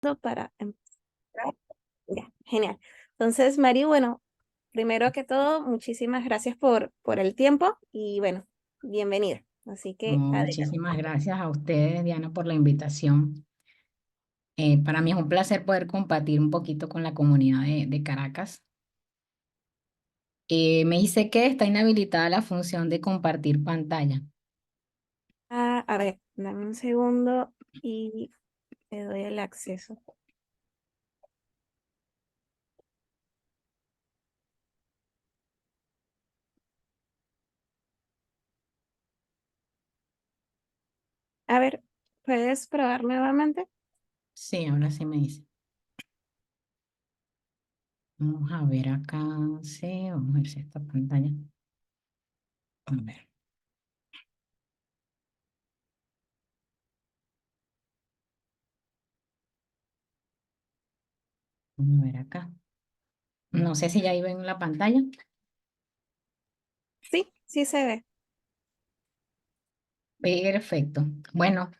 Para empezar. Ya, genial. Entonces, Mari, bueno, primero que todo, muchísimas gracias por el tiempo y bueno, bienvenida. Así que adelante. Muchísimas gracias a ustedes, Diana, por la invitación. Para mí es un placer poder compartir un poquito con la comunidad de Caracas. Me dice que está inhabilitada la función de compartir pantalla. A ver, dame un segundo y te doy el acceso. A ver, ¿puedes probar nuevamente? Sí, ahora sí me dice. Vamos a ver acá. Sí, vamos a ver si esta pantalla. A ver, vamos a ver acá. No sé si ya ahí ven la pantalla. Sí, sí se ve. Perfecto. Bueno,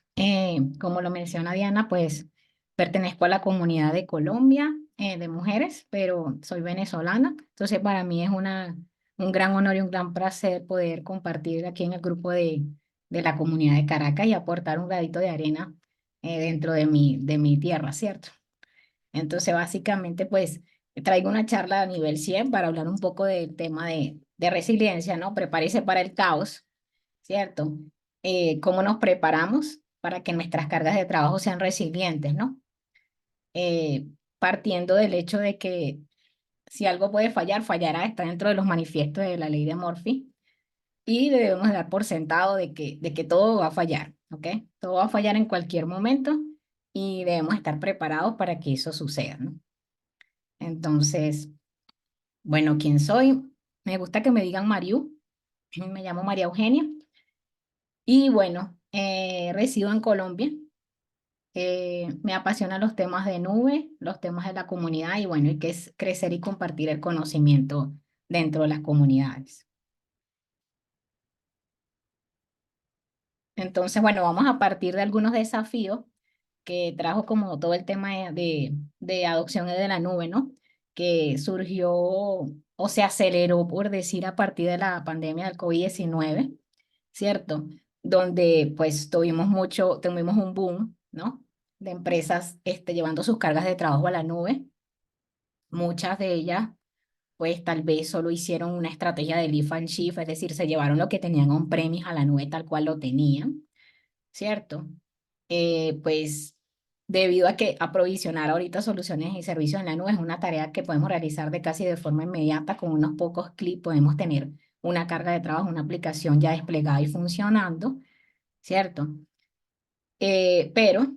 como lo menciona Diana, pues pertenezco a la comunidad de Colombia de mujeres, pero soy venezolana. Entonces, para mí es un gran honor y un gran placer poder compartir aquí en el grupo de la comunidad de Caracas y aportar un granito de arena dentro de mi tierra, ¿cierto? Entonces, básicamente, pues traigo una charla a nivel 100 para hablar un poco del tema de resiliencia, ¿no? Prepárese para el caos, ¿cierto? Cómo nos preparamos para que nuestras cargas de trabajo sean resilientes, ¿no? Eh, Partiendo del hecho de que si algo puede fallar, fallará, está dentro de los manifiestos de la ley de Murphy y debemos dar por sentado de que todo va a fallar, ¿ok? Todo va a fallar en cualquier momento y debemos estar preparados para que eso suceda, ¿no? Entonces, bueno, ¿quién soy? Me gusta que me digan Mariu, me llamo María Eugenia y bueno, resido en Colombia. Me apasionan los temas de nube, los temas de la comunidad y bueno, y que es crecer y compartir el conocimiento dentro de las comunidades. Entonces, bueno, vamos a partir de algunos desafíos que trajo como todo el tema de adopción de la nube, ¿no? Que surgió o se aceleró, por decir, a partir de la pandemia del COVID-19, ¿cierto? Donde pues tuvimos un boom, ¿no? De empresas llevando sus cargas de trabajo a la nube. Muchas de ellas, pues tal vez solo hicieron una estrategia de lift and shift, es decir, se llevaron lo que tenían on-premise a la nube tal cual lo tenían, ¿cierto? Pues debido a que aprovisionar ahorita soluciones y servicios en la nube es una tarea que podemos realizar de casi de forma inmediata, con unos pocos clics podemos tener una carga de trabajo, una aplicación ya desplegada y funcionando, ¿cierto? Pero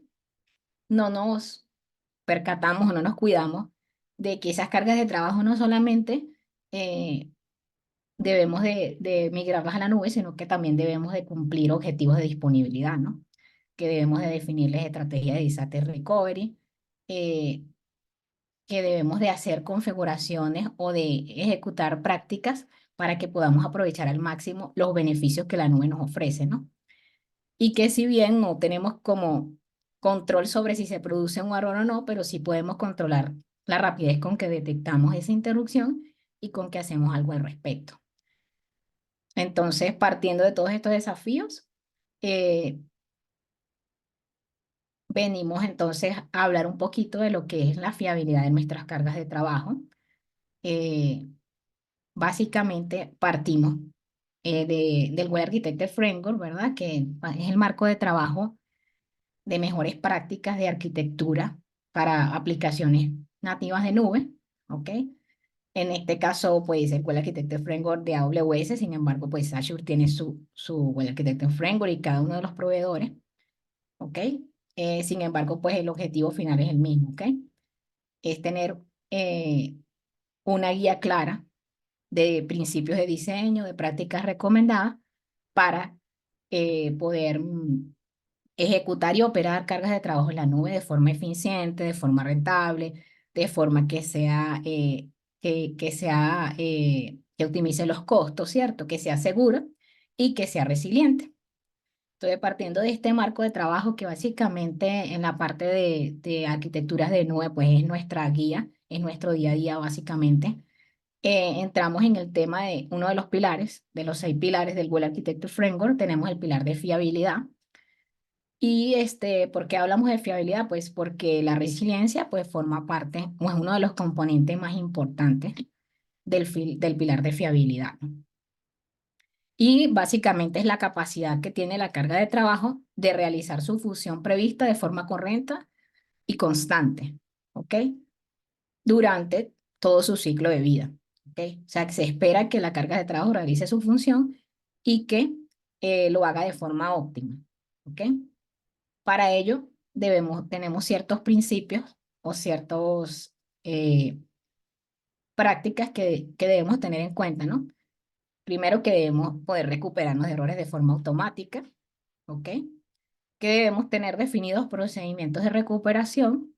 no nos percatamos o no nos cuidamos de que esas cargas de trabajo no solamente eh, debemos de migrarlas a la nube, sino que también debemos de cumplir objetivos de disponibilidad, ¿no? Que debemos de definirles estrategias de disaster recovery, eh, que debemos de hacer configuraciones o de ejecutar prácticas para que podamos aprovechar al máximo los beneficios que la nube nos ofrece, ¿no? Y que si bien no tenemos como control sobre si se produce un error o no, pero sí podemos controlar la rapidez con que detectamos esa interrupción y con que hacemos algo al respecto. Entonces, partiendo de todos estos desafíos, eh, venimos entonces a hablar un poquito de lo que es la fiabilidad de nuestras cargas de trabajo. Eh, Básicamente partimos del Web Architecture Framework, ¿verdad? Que es el marco de trabajo de mejores prácticas de arquitectura para aplicaciones nativas de nube, ¿ok? En este caso, pues el Web Architecture Framework de AWS, sin embargo, pues Azure tiene su Web Architecture Framework y cada uno de los proveedores, ¿ok? Sin embargo, pues el objetivo final es el mismo, ¿ok? Es tener eh, una guía clara de principios de diseño, de prácticas recomendadas para poder ejecutar y operar cargas de trabajo en la nube de forma eficiente, de forma rentable, de forma que optimice los costos, ¿cierto? Que sea segura y que sea resiliente. Entonces, partiendo de este marco de trabajo que básicamente en la parte de arquitecturas de nube, pues es nuestra guía, es nuestro día a día básicamente, entramos en el tema de uno de los pilares, de los 6 pilares del Google Architecture Framework, tenemos el pilar de fiabilidad. Y ¿por qué hablamos de fiabilidad? Pues porque la resiliencia pues forma parte o es uno de los componentes más importantes del pilar de fiabilidad, ¿no? Y básicamente es la capacidad que tiene la carga de trabajo de realizar su función prevista de forma correcta y constante, ¿ok? Durante todo su ciclo de vida, ¿ok? O sea, que se espera que la carga de trabajo realice su función y que lo haga de forma óptima, ¿ok? Para ello, tenemos ciertos principios o ciertas prácticas que debemos tener en cuenta, ¿no? Primero que debemos poder recuperarnos de errores de forma automática, ¿ok? Que debemos tener definidos procedimientos de recuperación,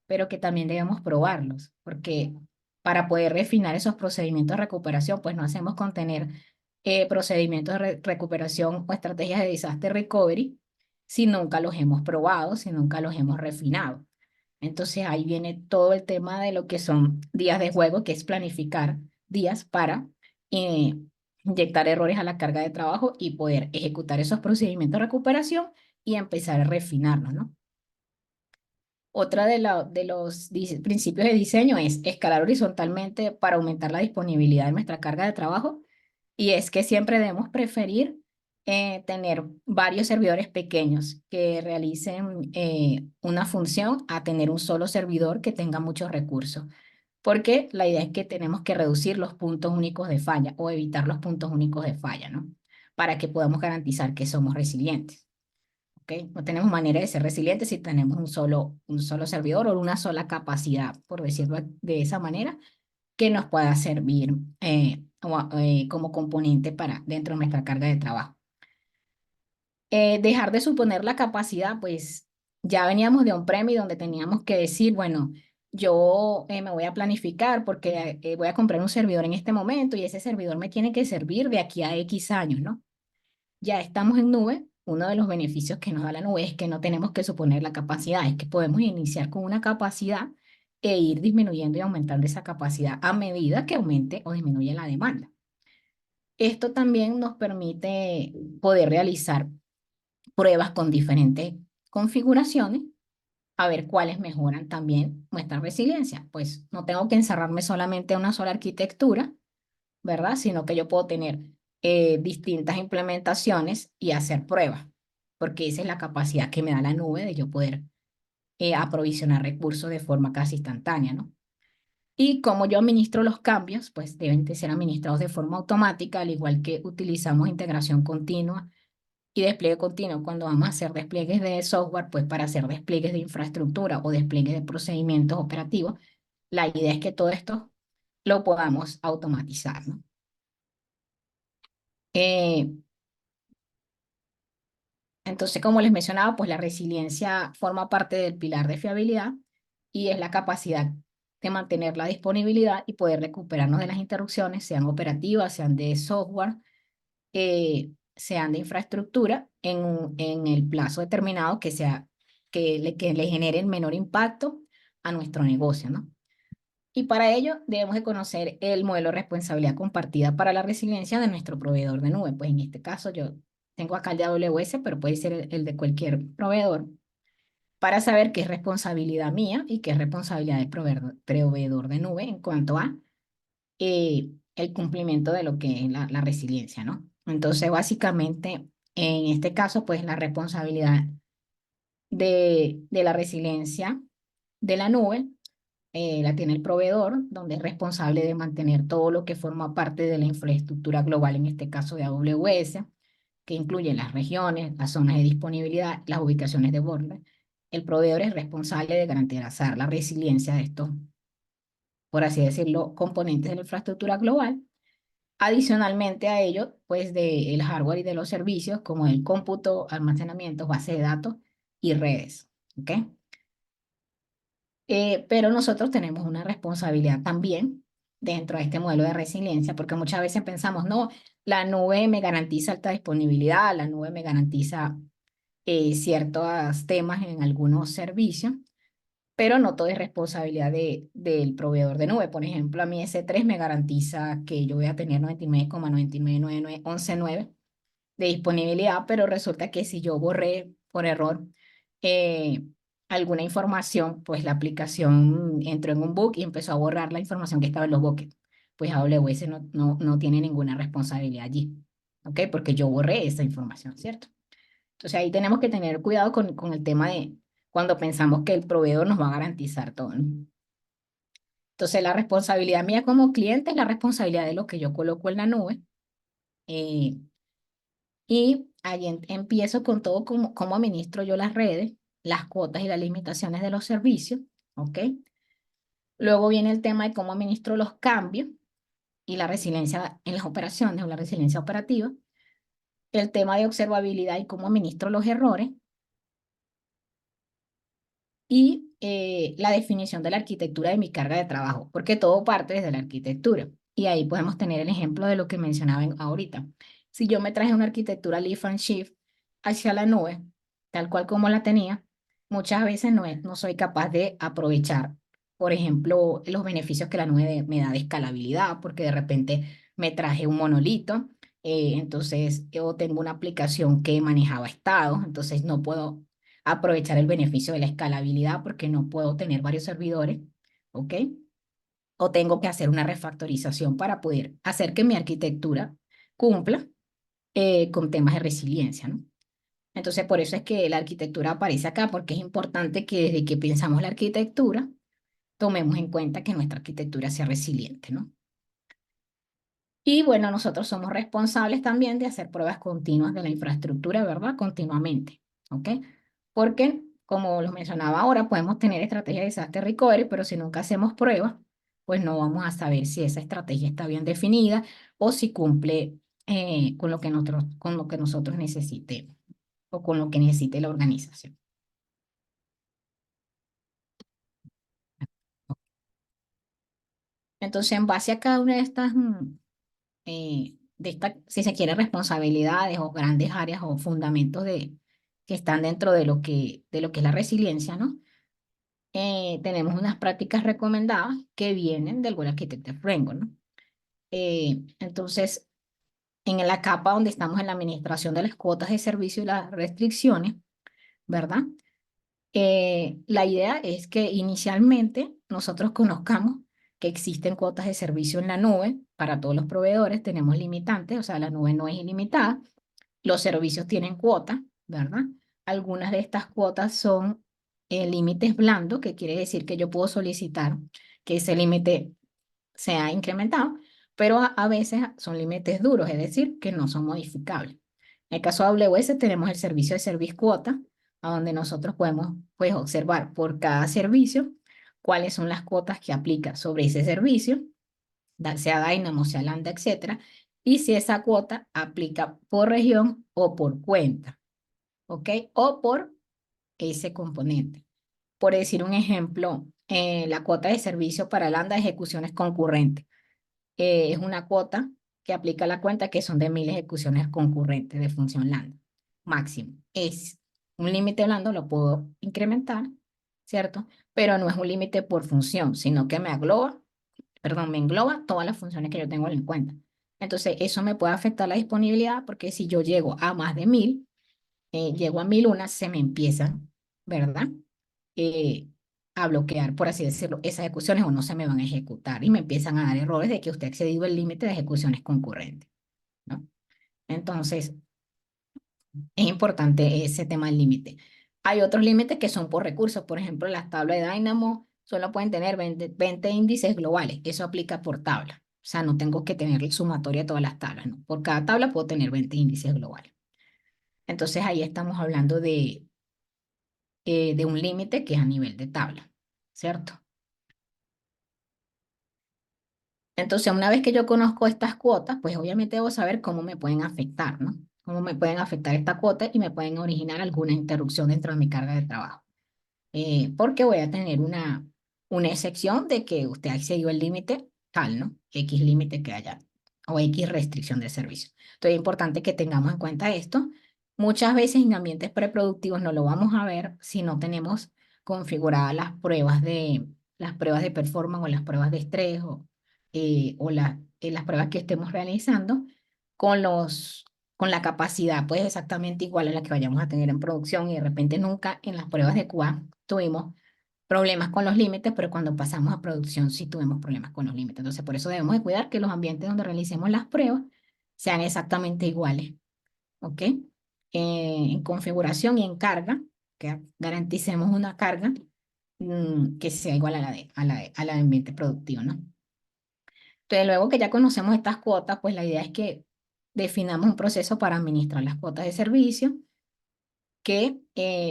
pero que también debemos probarlos, porque para poder refinar esos procedimientos de recuperación, pues no hacemos con tener procedimientos de recuperación o estrategias de disaster recovery si nunca los hemos probado, si nunca los hemos refinado. Entonces ahí viene todo el tema de lo que son días de juego, que es planificar días para eh, inyectar errores a la carga de trabajo y poder ejecutar esos procedimientos de recuperación y empezar a refinarlos, ¿no? Otra de los principios de diseño es escalar horizontalmente para aumentar la disponibilidad de nuestra carga de trabajo. Y es que siempre debemos preferir tener varios servidores pequeños que realicen una función a tener un solo servidor que tenga muchos recursos. Porque la idea es que tenemos que reducir los puntos únicos de falla o evitar los puntos únicos de falla, ¿no? Para que podamos garantizar que somos resilientes. ¿Ok? No tenemos manera de ser resilientes si tenemos un solo servidor o una sola capacidad, por decirlo de esa manera, que nos pueda servir como componente para dentro de nuestra carga de trabajo. Dejar de suponer la capacidad, pues ya veníamos de un premio donde teníamos que decir, bueno, yo me voy a planificar porque voy a comprar un servidor en este momento y ese servidor me tiene que servir de aquí a X años, ¿no? Ya estamos en nube. Uno de los beneficios que nos da la nube es que no tenemos que suponer la capacidad, es que podemos iniciar con una capacidad e ir disminuyendo y aumentando esa capacidad a medida que aumente o disminuye la demanda. Esto también nos permite poder realizar pruebas con diferentes configuraciones a ver cuáles mejoran también nuestra resiliencia. Pues no tengo que encerrarme solamente en una sola arquitectura, ¿verdad? Sino que yo puedo tener distintas implementaciones y hacer pruebas, porque esa es la capacidad que me da la nube de yo poder aprovisionar recursos de forma casi instantánea, ¿no? Y como yo administro los cambios, pues deben de ser administrados de forma automática, al igual que utilizamos integración continua y despliegue continuo cuando vamos a hacer despliegues de software, pues para hacer despliegues de infraestructura o despliegues de procedimientos operativos, la idea es que todo esto lo podamos automatizar, ¿no? Eh, Entonces, como les mencionaba, pues la resiliencia forma parte del pilar de fiabilidad y es la capacidad de mantener la disponibilidad y poder recuperarnos de las interrupciones, sean operativas, sean de software, sean de infraestructura, en el plazo determinado que le genere el menor impacto a nuestro negocio, ¿no? Y para ello debemos de conocer el modelo de responsabilidad compartida para la resiliencia de nuestro proveedor de nube. Pues en este caso yo tengo acá el de AWS, pero puede ser el de cualquier proveedor, para saber qué es responsabilidad mía y qué es responsabilidad del proveedor de nube en cuanto a el cumplimiento de lo que es la resiliencia, ¿no? Entonces, básicamente, en este caso, pues la responsabilidad de la resiliencia de la nube la tiene el proveedor, donde es responsable de mantener todo lo que forma parte de la infraestructura global, en este caso de AWS, que incluye las regiones, las zonas de disponibilidad, las ubicaciones de borde. El proveedor es responsable de garantizar la resiliencia de estos, por así decirlo, componentes de la infraestructura global. Adicionalmente a ello, pues del hardware y de los servicios como el cómputo, almacenamiento, base de datos y redes. ¿Ok? Pero nosotros tenemos una responsabilidad también dentro de este modelo de resiliencia, porque muchas veces pensamos, no, la nube me garantiza alta disponibilidad, la nube me garantiza ciertos temas en algunos servicios, pero no todo es responsabilidad del proveedor de nube. Por ejemplo, a mí S3 me garantiza que yo voy a tener 99,999911,9 de disponibilidad, pero resulta que si yo borré por error eh, alguna información, pues la aplicación entró en un bug y empezó a borrar la información que estaba en los buckets. Pues AWS no tiene ninguna responsabilidad allí, ¿ok? Porque yo borré esa información, ¿cierto? Entonces ahí tenemos que tener cuidado con el tema de cuando pensamos que el proveedor nos va a garantizar todo, ¿no? Entonces la responsabilidad mía como cliente es la responsabilidad de lo que yo coloco en la nube. eh, y ahí empiezo con todo cómo administro yo las redes, las cuotas y las limitaciones de los servicios, ¿ok? Luego viene el tema de cómo administro los cambios y la resiliencia en las operaciones o la resiliencia operativa. El tema de observabilidad y cómo administro los errores. Y la definición de la arquitectura de mi carga de trabajo, porque todo parte desde la arquitectura. Y ahí podemos tener el ejemplo de lo que mencionaba ahorita. Si yo me traje una arquitectura lift and shift hacia la nube, tal cual como la tenía, muchas veces no soy capaz de aprovechar, por ejemplo, los beneficios que la nube me da de escalabilidad, porque de repente me traje un monolito, entonces yo tengo una aplicación que manejaba estados, entonces no puedo aprovechar el beneficio de la escalabilidad porque no puedo tener varios servidores, ¿ok? O tengo que hacer una refactorización para poder hacer que mi arquitectura cumpla con temas de resiliencia, ¿no? Entonces, por eso es que la arquitectura aparece acá, porque es importante que desde que pensamos la arquitectura, tomemos en cuenta que nuestra arquitectura sea resiliente, ¿no? Y bueno, nosotros somos responsables también de hacer pruebas continuas de la infraestructura, ¿verdad? Continuamente, ¿ok? Porque, como los mencionaba ahora, podemos tener estrategia de disaster recovery, pero si nunca hacemos pruebas, pues no vamos a saber si esa estrategia está bien definida o si cumple con lo que nosotros necesitemos o con lo que necesite la organización. Entonces, en base a cada una de estas si se quiere, responsabilidades o grandes áreas o fundamentos que están dentro de lo que es la resiliencia, ¿no? Tenemos unas prácticas recomendadas que vienen del World Architecture Framework, ¿no? Entonces, en la capa donde estamos en la administración de las cuotas de servicio y las restricciones, ¿verdad? La idea es que inicialmente nosotros conozcamos que existen cuotas de servicio en la nube para todos los proveedores, tenemos limitantes, o sea, la nube no es ilimitada, los servicios tienen cuotas, ¿verdad? Algunas de estas cuotas son límites blandos, que quiere decir que yo puedo solicitar que ese límite sea incrementado, pero a veces son límites duros, es decir, que no son modificables. En el caso de AWS tenemos el servicio de service cuota, a donde nosotros podemos pues, observar por cada servicio cuáles son las cuotas que aplica sobre ese servicio, sea Dynamo, sea Lambda, etcétera, y si esa cuota aplica por región o por cuenta, ¿ok? O por ese componente. Por decir un ejemplo, la cuota de servicio para Lambda de ejecuciones concurrentes es una cuota que aplica a la cuenta que son de 1000 ejecuciones concurrentes de función lambda. Máximo. Es un límite blando, lo puedo incrementar, ¿cierto? Pero no es un límite por función, sino que me engloba todas las funciones que yo tengo en cuenta. Entonces, eso me puede afectar la disponibilidad porque si yo llego a más de 1000, llego a 1001, se me empiezan, ¿verdad? eh, a bloquear, por así decirlo, esas ejecuciones o no se me van a ejecutar y me empiezan a dar errores de que usted ha excedido el límite de ejecuciones concurrentes, ¿no? Entonces, es importante ese tema del límite. Hay otros límites que son por recursos, por ejemplo, las tablas de Dynamo solo pueden tener 20 índices globales, eso aplica por tabla, o sea, no tengo que tener sumatoria de todas las tablas, ¿no? Por cada tabla puedo tener 20 índices globales. Entonces, ahí estamos hablando de un límite que es a nivel de tabla, ¿cierto? Entonces, una vez que yo conozco estas cuotas, pues obviamente debo saber cómo me pueden afectar, ¿no? Cómo me pueden afectar esta cuota y me pueden originar alguna interrupción dentro de mi carga de trabajo. Porque voy a tener una excepción de que usted ha excedido el límite tal, ¿no? X límite que haya o X restricción de servicio. Entonces es importante que tengamos en cuenta esto. Muchas veces en ambientes preproductivos no lo vamos a ver si no tenemos configuradas las pruebas de performance o las pruebas de estrés o las pruebas que estemos realizando con con la capacidad pues exactamente igual a la que vayamos a tener en producción y de repente nunca en las pruebas de QA tuvimos problemas con los límites, pero cuando pasamos a producción sí tuvimos problemas con los límites. Entonces, por eso debemos de cuidar que los ambientes donde realicemos las pruebas sean exactamente iguales, ¿ok? En configuración y en carga, que garanticemos una carga que sea igual a a la de ambiente productivo, ¿no? Entonces, luego que ya conocemos estas cuotas, pues la idea es que definamos un proceso para administrar las cuotas de servicio, que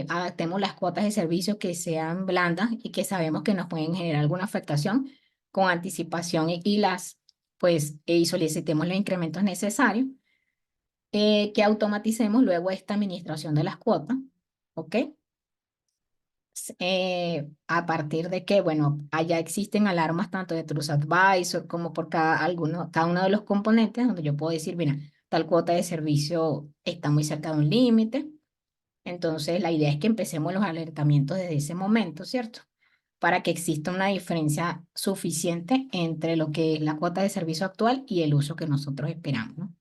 adaptemos las cuotas de servicio que sean blandas y que sabemos que nos pueden generar alguna afectación con anticipación y solicitemos los incrementos necesarios, que automaticemos luego esta administración de las cuotas, ¿ok? A partir de que, bueno, allá existen alarmas tanto de TrustAdvisor como por cada uno de los componentes, donde yo puedo decir, mira, tal cuota de servicio está muy cerca de un límite. Entonces, la idea es que empecemos los alertamientos desde ese momento, ¿cierto? Para que exista una diferencia suficiente entre lo que es la cuota de servicio actual y el uso que nosotros esperamos, ¿no?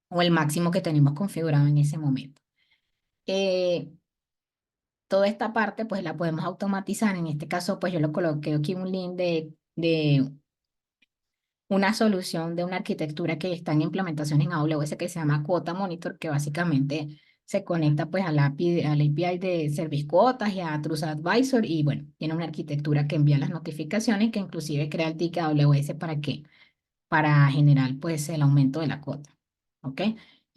O el máximo que tenemos configurado en ese momento. Eh, Toda esta parte, pues la podemos automatizar. En este caso, pues yo lo coloqué aquí un link de una solución de una arquitectura que está en implementación en AWS que se llama Quota Monitor, que básicamente se conecta pues a la API de Service Quotas y a Trust Advisor y bueno, tiene una arquitectura que envía las notificaciones que inclusive crea el ticket AWS para generar pues el aumento de la cuota, ¿ok?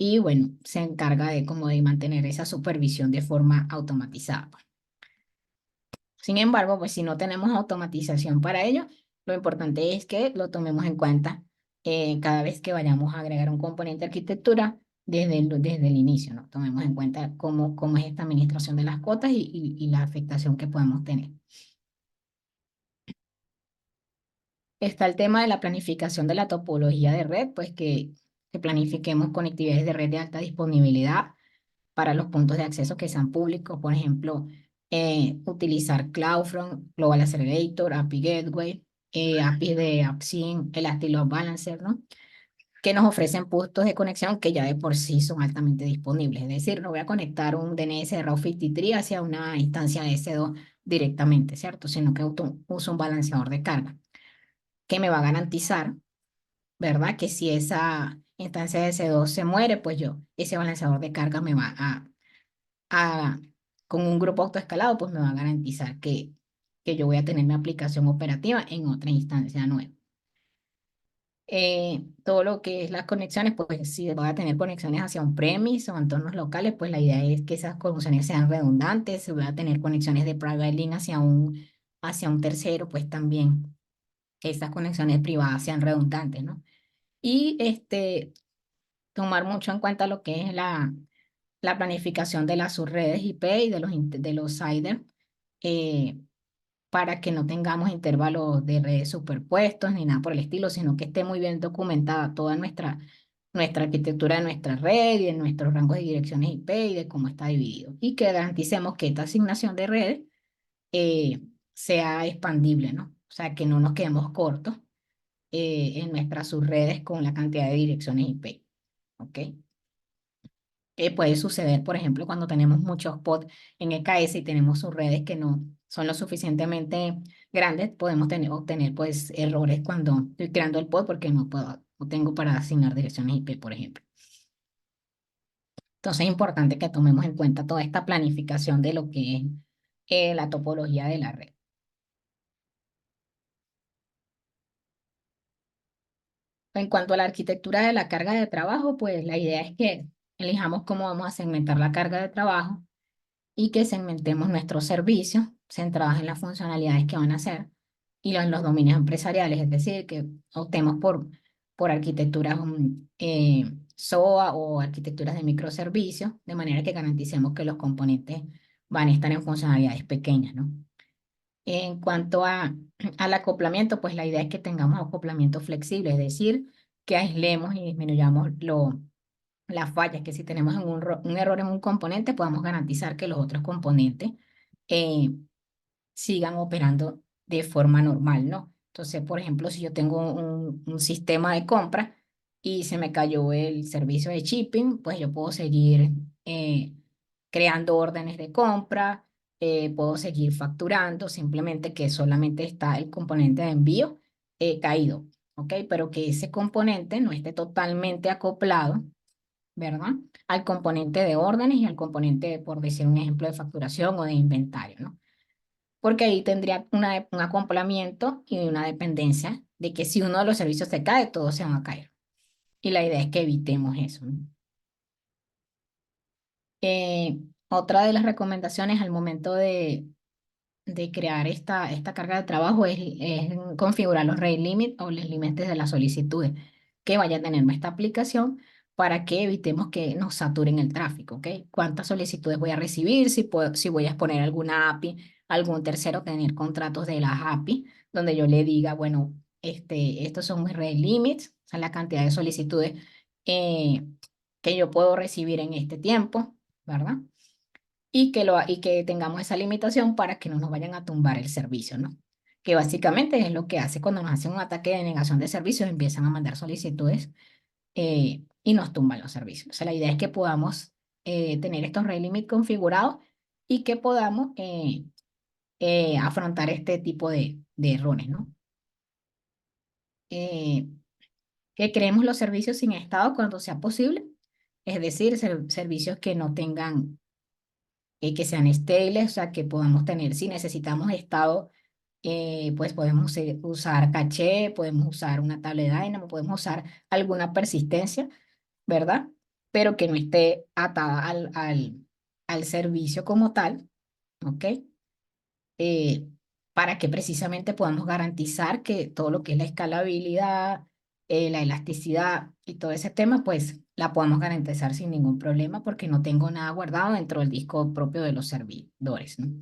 Y bueno, se encarga de como de mantener esa supervisión de forma automatizada. Sin embargo, pues si no tenemos automatización para ello, lo importante es que lo tomemos en cuenta cada vez que vayamos a agregar un componente de arquitectura desde el inicio, ¿no? Tomemos en cuenta cómo es esta administración de las cuotas y la afectación que podemos tener. Está el tema de la planificación de la topología de red, pues que planifiquemos conectividades de red de alta disponibilidad para los puntos de acceso que sean públicos, por ejemplo, utilizar CloudFront, Global Accelerator, API Gateway, API de AppSync, Elastic Load Balancer, ¿no? Que nos ofrecen puntos de conexión que ya de por sí son altamente disponibles. Es decir, no voy a conectar un DNS de Route 53 hacia una instancia de S2 directamente, ¿cierto? Sino que uso un balanceador de carga que me va a garantizar, ¿verdad? Que si esa instancia de S2 se muere, pues ese balanceador de carga me va a, con un grupo autoescalado, pues me va a garantizar que yo voy a tener mi aplicación operativa en otra instancia nueva. Todo lo que es las conexiones, pues si voy a tener conexiones hacia un premise o entornos locales, pues la idea es que esas conexiones sean redundantes. Si voy a tener conexiones de private link hacia un tercero, pues también que esas conexiones privadas sean redundantes, ¿no? Y tomar mucho en cuenta lo que es la planificación de las subredes IP y de los CIDR, eh, para que no tengamos intervalos de redes superpuestos ni nada por el estilo, sino que esté muy bien documentada toda nuestra arquitectura de nuestra red y de nuestros rangos de direcciones IP y de cómo está dividido. Y que garanticemos que esta asignación de redes eh, sea expandible, ¿no? O sea, que no nos quedemos cortos en nuestras subredes con la cantidad de direcciones IP. ¿Ok? Puede suceder, por ejemplo, cuando tenemos muchos pods en EKS y tenemos sus redes que no son lo suficientemente grandes, podemos obtener pues errores cuando estoy creando el pod porque no tengo para asignar direcciones IP, por ejemplo. Entonces es importante que tomemos en cuenta toda esta planificación de lo que es la topología de la red. En cuanto a la arquitectura de la carga de trabajo, pues la idea es que elijamos cómo vamos a segmentar la carga de trabajo y que segmentemos nuestros servicios centrados en las funcionalidades que van a hacer y en los dominios empresariales, es decir, que optemos por arquitecturas SOA o arquitecturas de microservicios, de manera que garanticemos que los componentes van a estar en funcionalidades pequeñas, ¿no? En cuanto al acoplamiento, pues la idea es que tengamos acoplamiento flexible, es decir, que aislemos y disminuyamos las fallas, que si tenemos un error en un componente, podamos garantizar que los otros componentes eh, sigan operando de forma normal, ¿no? Entonces, por ejemplo, si yo tengo un sistema de compra y se me cayó el servicio de shipping, pues yo puedo seguir creando órdenes de compra, puedo seguir facturando, simplemente que solamente está el componente de envío caído, ¿ok? Pero que ese componente no esté totalmente acoplado, ¿verdad? Al componente de órdenes y al componente, por decir un ejemplo, de facturación o de inventario, ¿no? Porque ahí tendría un acoplamiento y una dependencia de que si uno de los servicios se cae, todos se van a caer. Y la idea es que evitemos eso, ¿no? Eh, Otra de las recomendaciones al momento de crear esta carga de trabajo es configurar los rate limit o los límites de las solicitudes que vaya a tener esta aplicación para que evitemos que nos saturen el tráfico, ¿ok? ¿Cuántas solicitudes voy a recibir? Si voy a exponer alguna API, algún tercero, tener contratos de las API, donde yo le diga, bueno, estos son mis rate limits, o sea, la cantidad de solicitudes eh, que yo puedo recibir en este tiempo, ¿verdad? Y que tengamos esa limitación para que no nos vayan a tumbar el servicio, ¿no? Que básicamente es lo que hace cuando nos hacen un ataque de negación de servicios, empiezan a mandar solicitudes y nos tumban los servicios. O sea, la idea es que podamos tener estos rate limit configurados y que podamos afrontar este tipo de errores, ¿no? Eh, que creemos los servicios sin estado cuando sea posible, es decir, servicios que no tengan que sean estables, o sea, que podamos tener, si necesitamos estado, pues podemos usar caché, podemos usar una tabla de Dynamo, podemos usar alguna persistencia, ¿verdad? Pero que no esté atada al servicio como tal, ¿ok? eh, para que precisamente podamos garantizar que todo lo que es la escalabilidad, la elasticidad y todo ese tema, pues la podamos garantizar sin ningún problema porque no tengo nada guardado dentro del disco propio de los servidores, ¿no?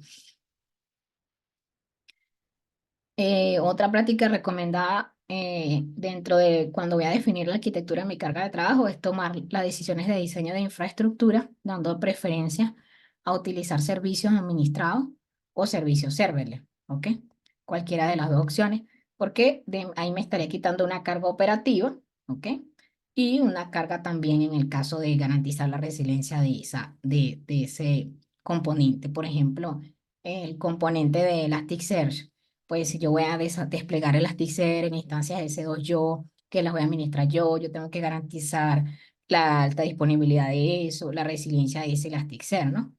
Otra práctica recomendada dentro de cuando voy a definir la arquitectura de mi carga de trabajo es tomar las decisiones de diseño de infraestructura, dando preferencia a utilizar servicios administrados o servicios serverless, ¿ok? Cualquiera de las dos opciones, porque ahí me estaría quitando una carga operativa, ¿ok? Y una carga también en el caso de garantizar la resiliencia de ese componente. Por ejemplo, el componente de Elasticsearch, pues si yo voy a desplegar Elasticsearch en instancias S2 yo, que las voy a administrar yo tengo que garantizar la alta disponibilidad de eso, la resiliencia de ese Elasticsearch, ¿no?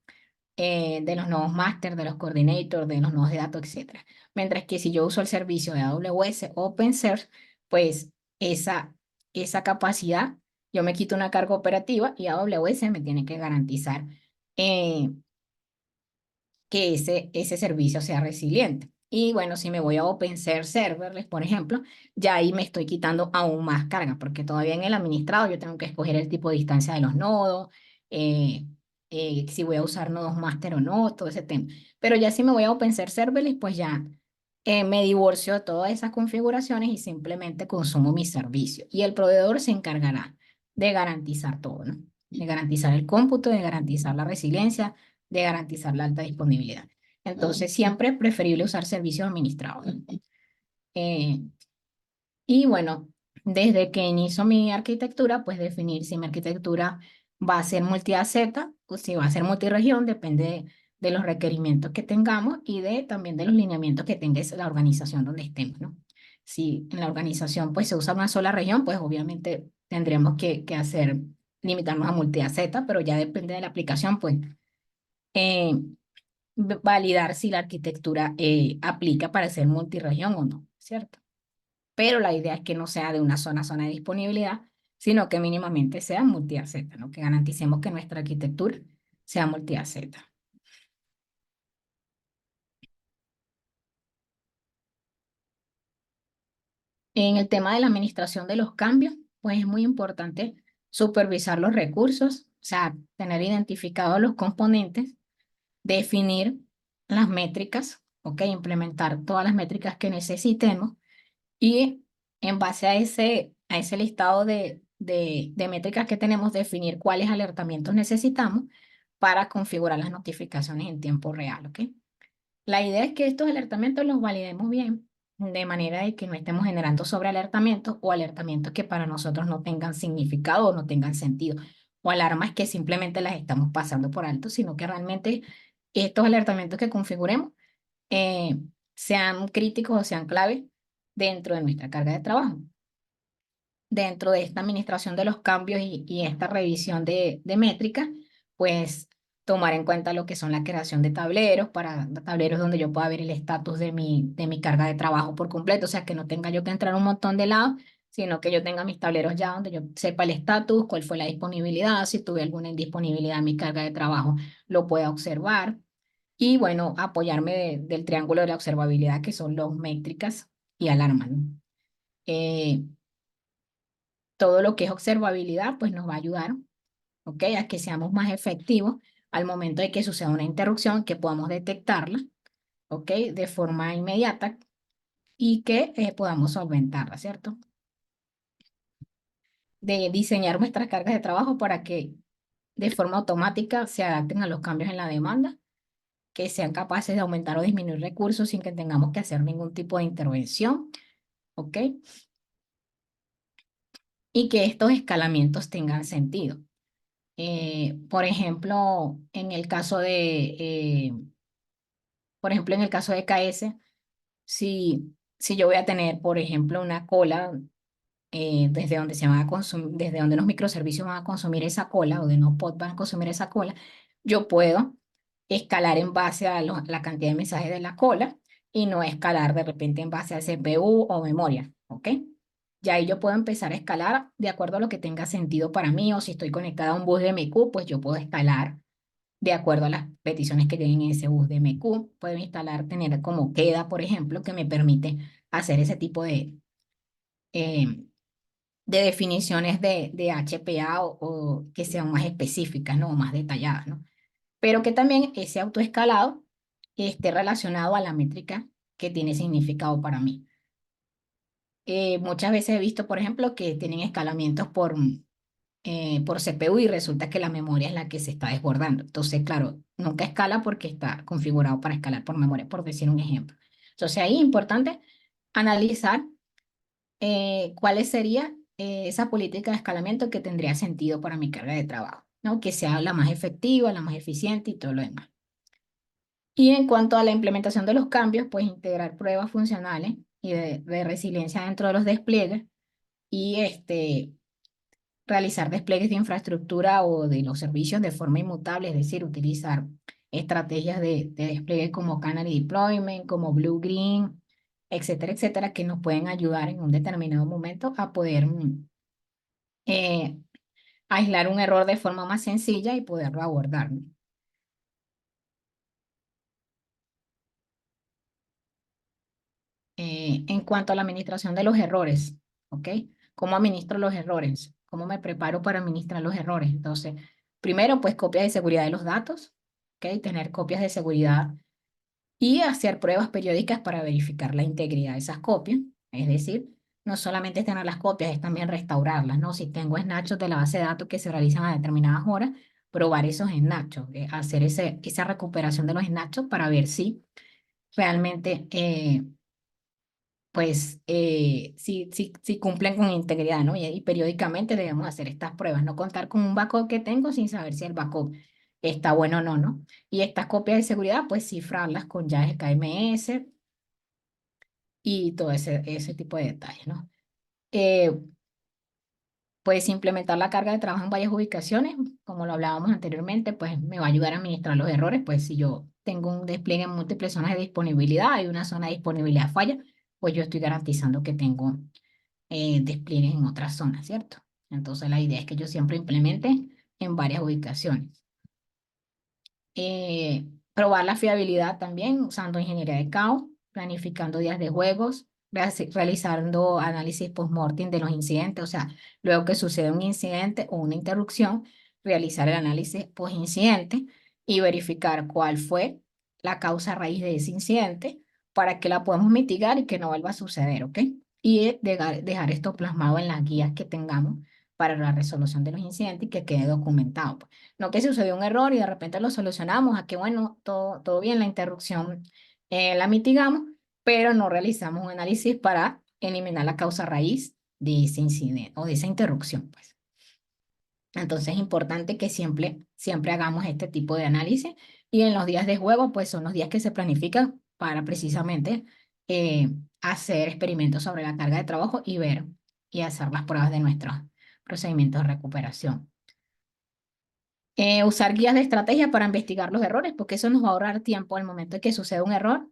De los nodos master, de los coordinators, de los nodos de datos, etcétera. Mientras que si yo uso el servicio de AWS OpenSearch, pues esa, esa capacidad, yo me quito una carga operativa y AWS me tiene que garantizar eh, que ese servicio sea resiliente. Y bueno, si me voy a OpenSearch Serverless, por ejemplo, ya ahí me estoy quitando aún más carga, porque todavía en el administrado yo tengo que escoger el tipo de distancia de los nodos, eh, si voy a usar nodos master o no, todo ese tema. Pero ya si me voy a OpenSearch Serverless, pues ya me divorcio de todas esas configuraciones y simplemente consumo mi servicio. Y el proveedor se encargará de garantizar todo, ¿no? De garantizar el cómputo, de garantizar la resiliencia, de garantizar la alta disponibilidad. Entonces, siempre es preferible usar servicios administrados. Eh, y bueno, desde que inicio mi arquitectura, pues definir si mi arquitectura va a ser multi-AZ o si va a ser multiregión, depende de los requerimientos que tengamos y también de los lineamientos que tenga la organización donde estemos, ¿no? Si en la organización pues se usa una sola región, pues obviamente tendremos limitarnos a multi-AZ, pero ya depende de la aplicación, pues eh, validar si la arquitectura aplica para ser multirregión o no, ¿cierto? Pero la idea es que no sea de una zona de disponibilidad, sino que mínimamente sea multi-AZ, ¿no? Que garanticemos que nuestra arquitectura sea multi-AZ. En el tema de la administración de los cambios, pues es muy importante supervisar los recursos, o sea, tener identificados los componentes, definir las métricas, ¿ok? Implementar todas las métricas que necesitemos y en base a ese listado de métricas que tenemos, definir cuáles alertamientos necesitamos para configurar las notificaciones en tiempo real, ¿ok? La idea es que estos alertamientos los validemos bien, de manera de que no estemos generando sobrealertamientos o alertamientos que para nosotros no tengan significado o no tengan sentido, o alarmas que simplemente las estamos pasando por alto, sino que realmente estos alertamientos que configuremos eh, sean críticos o sean claves dentro de nuestra carga de trabajo. Dentro de esta administración de los cambios y esta revisión de métricas, pues tomar en cuenta lo que son la creación de tableros, para tableros donde yo pueda ver el estatus de mi carga de trabajo por completo, o sea, que no tenga yo que entrar a un montón de lados, sino que yo tenga mis tableros ya donde yo sepa el estatus, cuál fue la disponibilidad, si tuve alguna indisponibilidad en mi carga de trabajo, lo pueda observar. Y bueno, apoyarme del triángulo de la observabilidad, que son los métricas y alarmas, ¿no? Eh, Todo lo que es observabilidad, pues nos va a ayudar, ¿ok? A que seamos más efectivos al momento de que suceda una interrupción, que podamos detectarla, ¿ok? De forma inmediata y que podamos solventarla, ¿cierto? De diseñar nuestras cargas de trabajo para que de forma automática se adapten a los cambios en la demanda, que sean capaces de aumentar o disminuir recursos sin que tengamos que hacer ningún tipo de intervención, ¿ok? Y que estos escalamientos tengan sentido. Por ejemplo, en el caso por ejemplo, en el caso de KS, si yo voy a tener, por ejemplo, una cola desde donde se van a consumir, desde donde los microservicios van a consumir esa cola o de no pod van a consumir esa cola, yo puedo escalar en base a la cantidad de mensajes de la cola y no escalar de repente en base a CPU o memoria, ¿ok? Ya ahí yo puedo empezar a escalar de acuerdo a lo que tenga sentido para mí, o si estoy conectada a un bus de MQ, pues yo puedo escalar de acuerdo a las peticiones que tienen en ese bus de MQ. Puedo instalar, tener como queda, por ejemplo, que me permite hacer ese tipo eh, de definiciones de HPA o que sean más específicas, ¿no? O más detalladas, ¿no? Pero que también ese autoescalado esté relacionado a la métrica que tiene significado para mí. Muchas veces he visto, por ejemplo, que tienen escalamientos por CPU y resulta que la memoria es la que se está desbordando. Entonces, claro, nunca escala porque está configurado para escalar por memoria, por decir un ejemplo. Entonces, ahí es importante analizar cuál sería esa política de escalamiento que tendría sentido para mi carga de trabajo, ¿no? Que sea la más efectiva, la más eficiente y todo lo demás. Y en cuanto a la implementación de los cambios, pues integrar pruebas funcionales y de resiliencia dentro de los despliegues y realizar despliegues de infraestructura o de los servicios de forma inmutable, es decir, utilizar estrategias de despliegue como Canary Deployment, como Blue Green, etcétera, etcétera, que nos pueden ayudar en un determinado momento a poder eh, aislar un error de forma más sencilla y poderlo abordar, ¿no? En cuanto a la administración de los errores, ¿ok? ¿Cómo administro los errores? ¿Cómo me preparo para administrar los errores? Entonces, primero, pues copias de seguridad de los datos, ¿ok? Tener copias de seguridad y hacer pruebas periódicas para verificar la integridad de esas copias. Es decir, no solamente es tener las copias, es también restaurarlas, ¿no? Si tengo snapshots de la base de datos que se realizan a determinadas horas, probar esos snapshots, hacer esa recuperación de los snapshots para ver si realmente pues si cumplen con integridad, ¿no? Y periódicamente debemos hacer estas pruebas, no contar con un backup que tengo sin saber si el backup está bueno o no, ¿no? Y estas copias de seguridad, pues cifrarlas con llaves KMS y todo ese tipo de detalles, ¿no? Eh, Puedes implementar la carga de trabajo en varias ubicaciones, como lo hablábamos anteriormente, pues me va a ayudar a administrar los errores, pues si yo tengo un despliegue en múltiples zonas de disponibilidad y una zona de disponibilidad falla, pues yo estoy garantizando que tengo despliegues en otras zonas, ¿cierto? Entonces la idea es que yo siempre implemente en varias ubicaciones. Probar la fiabilidad también usando ingeniería de caos, planificando días de juegos, realizando análisis post-mortem de los incidentes, o sea, luego que sucede un incidente o una interrupción, realizar el análisis post-incidente y verificar cuál fue la causa raíz de ese incidente para que la podamos mitigar y que no vuelva a suceder, ¿ok? Y dejar esto plasmado en las guías que tengamos para la resolución de los incidentes y que quede documentado, pues. No que sucedió un error y de repente lo solucionamos, a que bueno, todo bien, la interrupción la mitigamos, pero no realizamos un análisis para eliminar la causa raíz de ese incidente o de esa interrupción, pues. Entonces es importante que siempre hagamos este tipo de análisis y en los días de juego, pues son los días que se planifican para precisamente eh, hacer experimentos sobre la carga de trabajo y ver y hacer las pruebas de nuestros procedimientos de recuperación. Usar guías de estrategia para investigar los errores, porque eso nos va a ahorrar tiempo al momento de que suceda un error.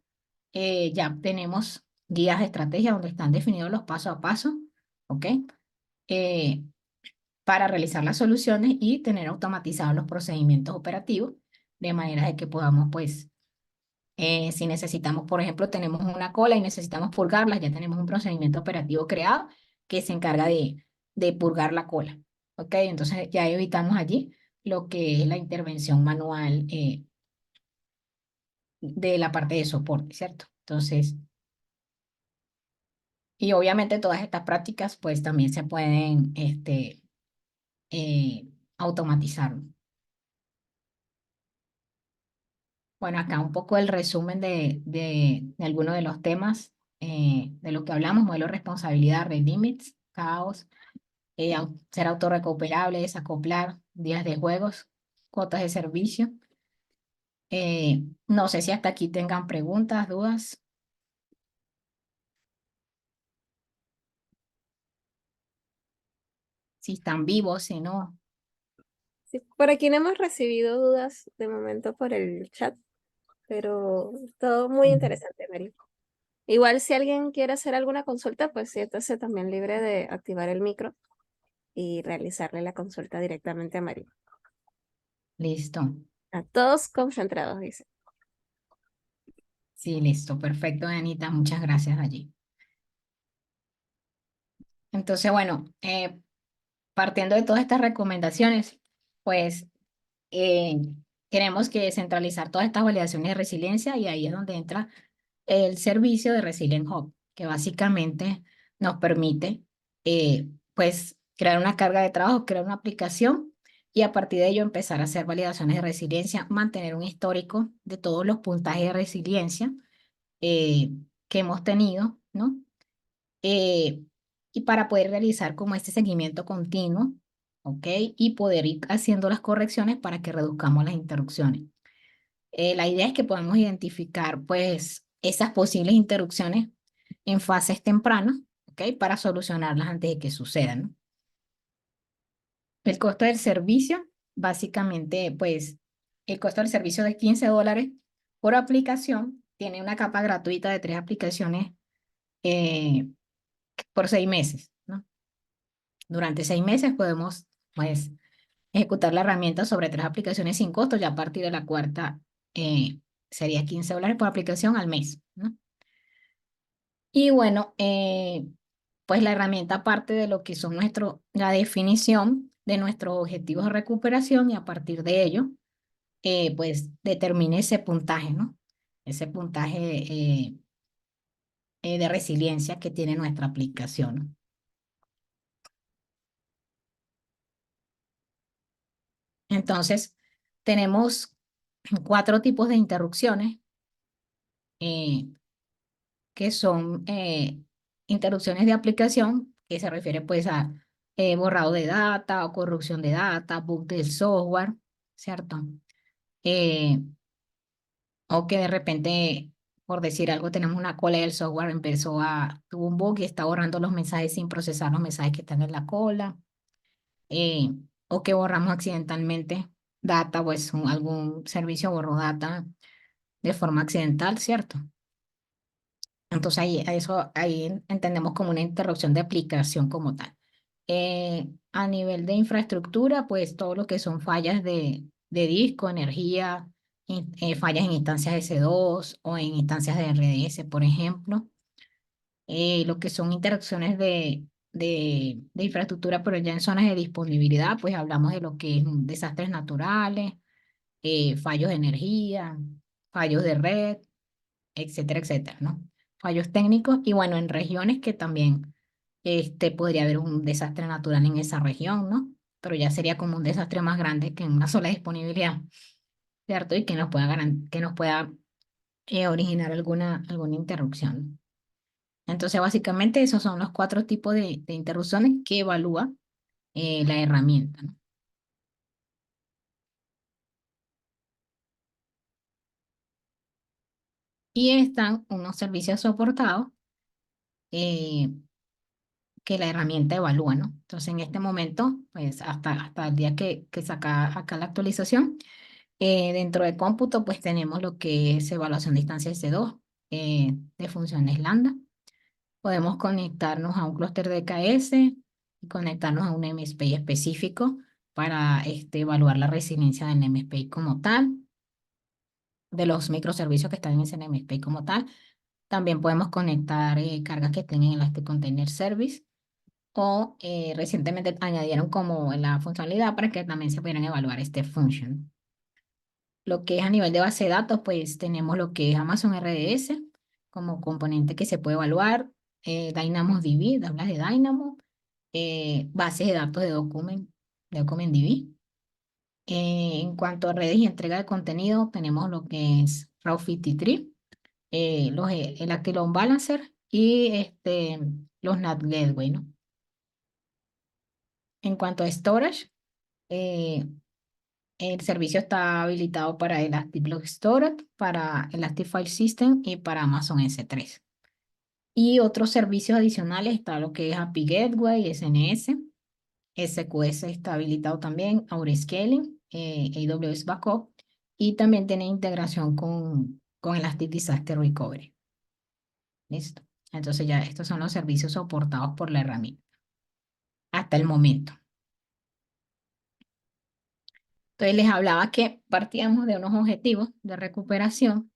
Ya tenemos guías de estrategia donde están definidos los pasos a paso, ¿ok? Eh, para realizar las soluciones y tener automatizados los procedimientos operativos, de manera de que podamos, pues, si necesitamos, por ejemplo, tenemos una cola y necesitamos purgarla, ya tenemos un procedimiento operativo creado que se encarga de purgar la cola, ¿ok? Entonces ya evitamos allí lo que es la intervención manual de la parte de soporte, ¿cierto? Entonces, y obviamente todas estas prácticas, pues, también se pueden, eh, automatizar. Bueno, acá un poco el resumen de algunos de los temas de lo que hablamos: modelo de responsabilidad, red limits, caos, ser autorrecuperable, desacoplar, días de juegos, cuotas de servicio. No sé si hasta aquí tengan preguntas, dudas, si están vivos, si no. Sí, por aquí no hemos recibido dudas de momento por el chat, pero todo muy Ujú. interesante, Mary. Igual si alguien quiere hacer alguna consulta, pues siéntase también libre de activar el micro y realizarle la consulta directamente a Mary. Listo. A todos concentrados, dice. Sí, listo. Perfecto, Anita. Muchas gracias allí. Entonces, bueno, partiendo de todas estas recomendaciones, pues eh, queremos que centralizar todas estas validaciones de resiliencia y ahí es donde entra el servicio de Resilient Hub, que básicamente nos permite pues crear una carga de trabajo, crear una aplicación y a partir de ello empezar a hacer validaciones de resiliencia, mantener un histórico de todos los puntajes de resiliencia eh, que hemos tenido, ¿no? Eh, y para poder realizar como este seguimiento continuo, ¿ok? Y poder ir haciendo las correcciones para que reduzcamos las interrupciones. La idea es que podamos identificar, pues, esas posibles interrupciones en fases tempranas, ¿ok? Para solucionarlas antes de que sucedan, ¿no? El costo del servicio, básicamente, pues, el costo del servicio de $15 por aplicación. Tiene una capa gratuita de 3 aplicaciones eh, por 6 meses, ¿no? Durante 6 meses podemos, pues, ejecutar la herramienta sobre 3 aplicaciones sin costo. Ya a partir de la cuarta sería $15 por aplicación al mes, ¿no? Y bueno, pues la herramienta parte de lo que son la definición de nuestros objetivos de recuperación y a partir de ello, pues determine ese puntaje, ¿no? Ese puntaje de resiliencia que tiene nuestra aplicación, ¿no? Entonces, tenemos 4 tipos de interrupciones eh, que son interrupciones de aplicación, que se refiere pues a borrado de data o corrupción de data, bug del software, ¿cierto? Eh, o que de repente, por decir algo, tenemos una cola y el software tuvo un bug y está borrando los mensajes sin procesar los mensajes que están en la cola. eh, o que borramos accidentalmente data, pues algún servicio borró data de forma accidental, ¿cierto? Entonces ahí entendemos como una interrupción de aplicación como tal. A nivel de infraestructura, pues todo lo que son fallas de disco, energía, fallas en instancias S2 o en instancias de RDS, por ejemplo. Lo que son interacciones de infraestructura, pero ya en zonas de disponibilidad, pues hablamos de lo que es desastres naturales, fallos de energía, fallos de red, etcétera, etcétera, ¿no? Fallos técnicos y bueno, en regiones que también podría haber un desastre natural en esa región, ¿no? Pero ya sería como un desastre más grande que en una sola disponibilidad, ¿cierto? Y que nos pueda, que nos pueda originar alguna interrupción. Entonces, básicamente, esos son los cuatro tipos de interrupciones que evalúa la herramienta, ¿no? Y están unos servicios soportados eh, que la herramienta evalúa, ¿no? Entonces, en este momento, pues hasta el día que saca acá la actualización, dentro de cómputo, pues tenemos lo que es evaluación de instancias C2 de funciones lambda. Podemos conectarnos a un clúster de KS y conectarnos a un MSPI específico para evaluar la resiliencia del MSPI como tal, de los microservicios que están en ese MSPI como tal. También podemos conectar cargas que estén en Elastic Container Service o recientemente añadieron como la funcionalidad para que también se pudieran evaluar este function. Lo que es a nivel de base de datos, pues tenemos lo que es Amazon RDS como componente que se puede evaluar, DynamoDB, hablas de Dynamo, bases de datos de DocumentDB. En cuanto a redes y entrega de contenido, tenemos lo que es Route53, el Active Load Balancer y los NAT Gateway, ¿no? En cuanto a storage, eh, el servicio está habilitado para Elastic Block Storage, para Elastic File System y para Amazon S3. Y otros servicios adicionales está lo que es API Gateway, SNS, SQS está habilitado también, Aurescaling, AWS Backup y también tiene integración con Elastic Disaster Recovery. ¿Listo? Entonces ya estos son los servicios soportados por la herramienta hasta el momento. Entonces les hablaba que partíamos de unos objetivos de recuperación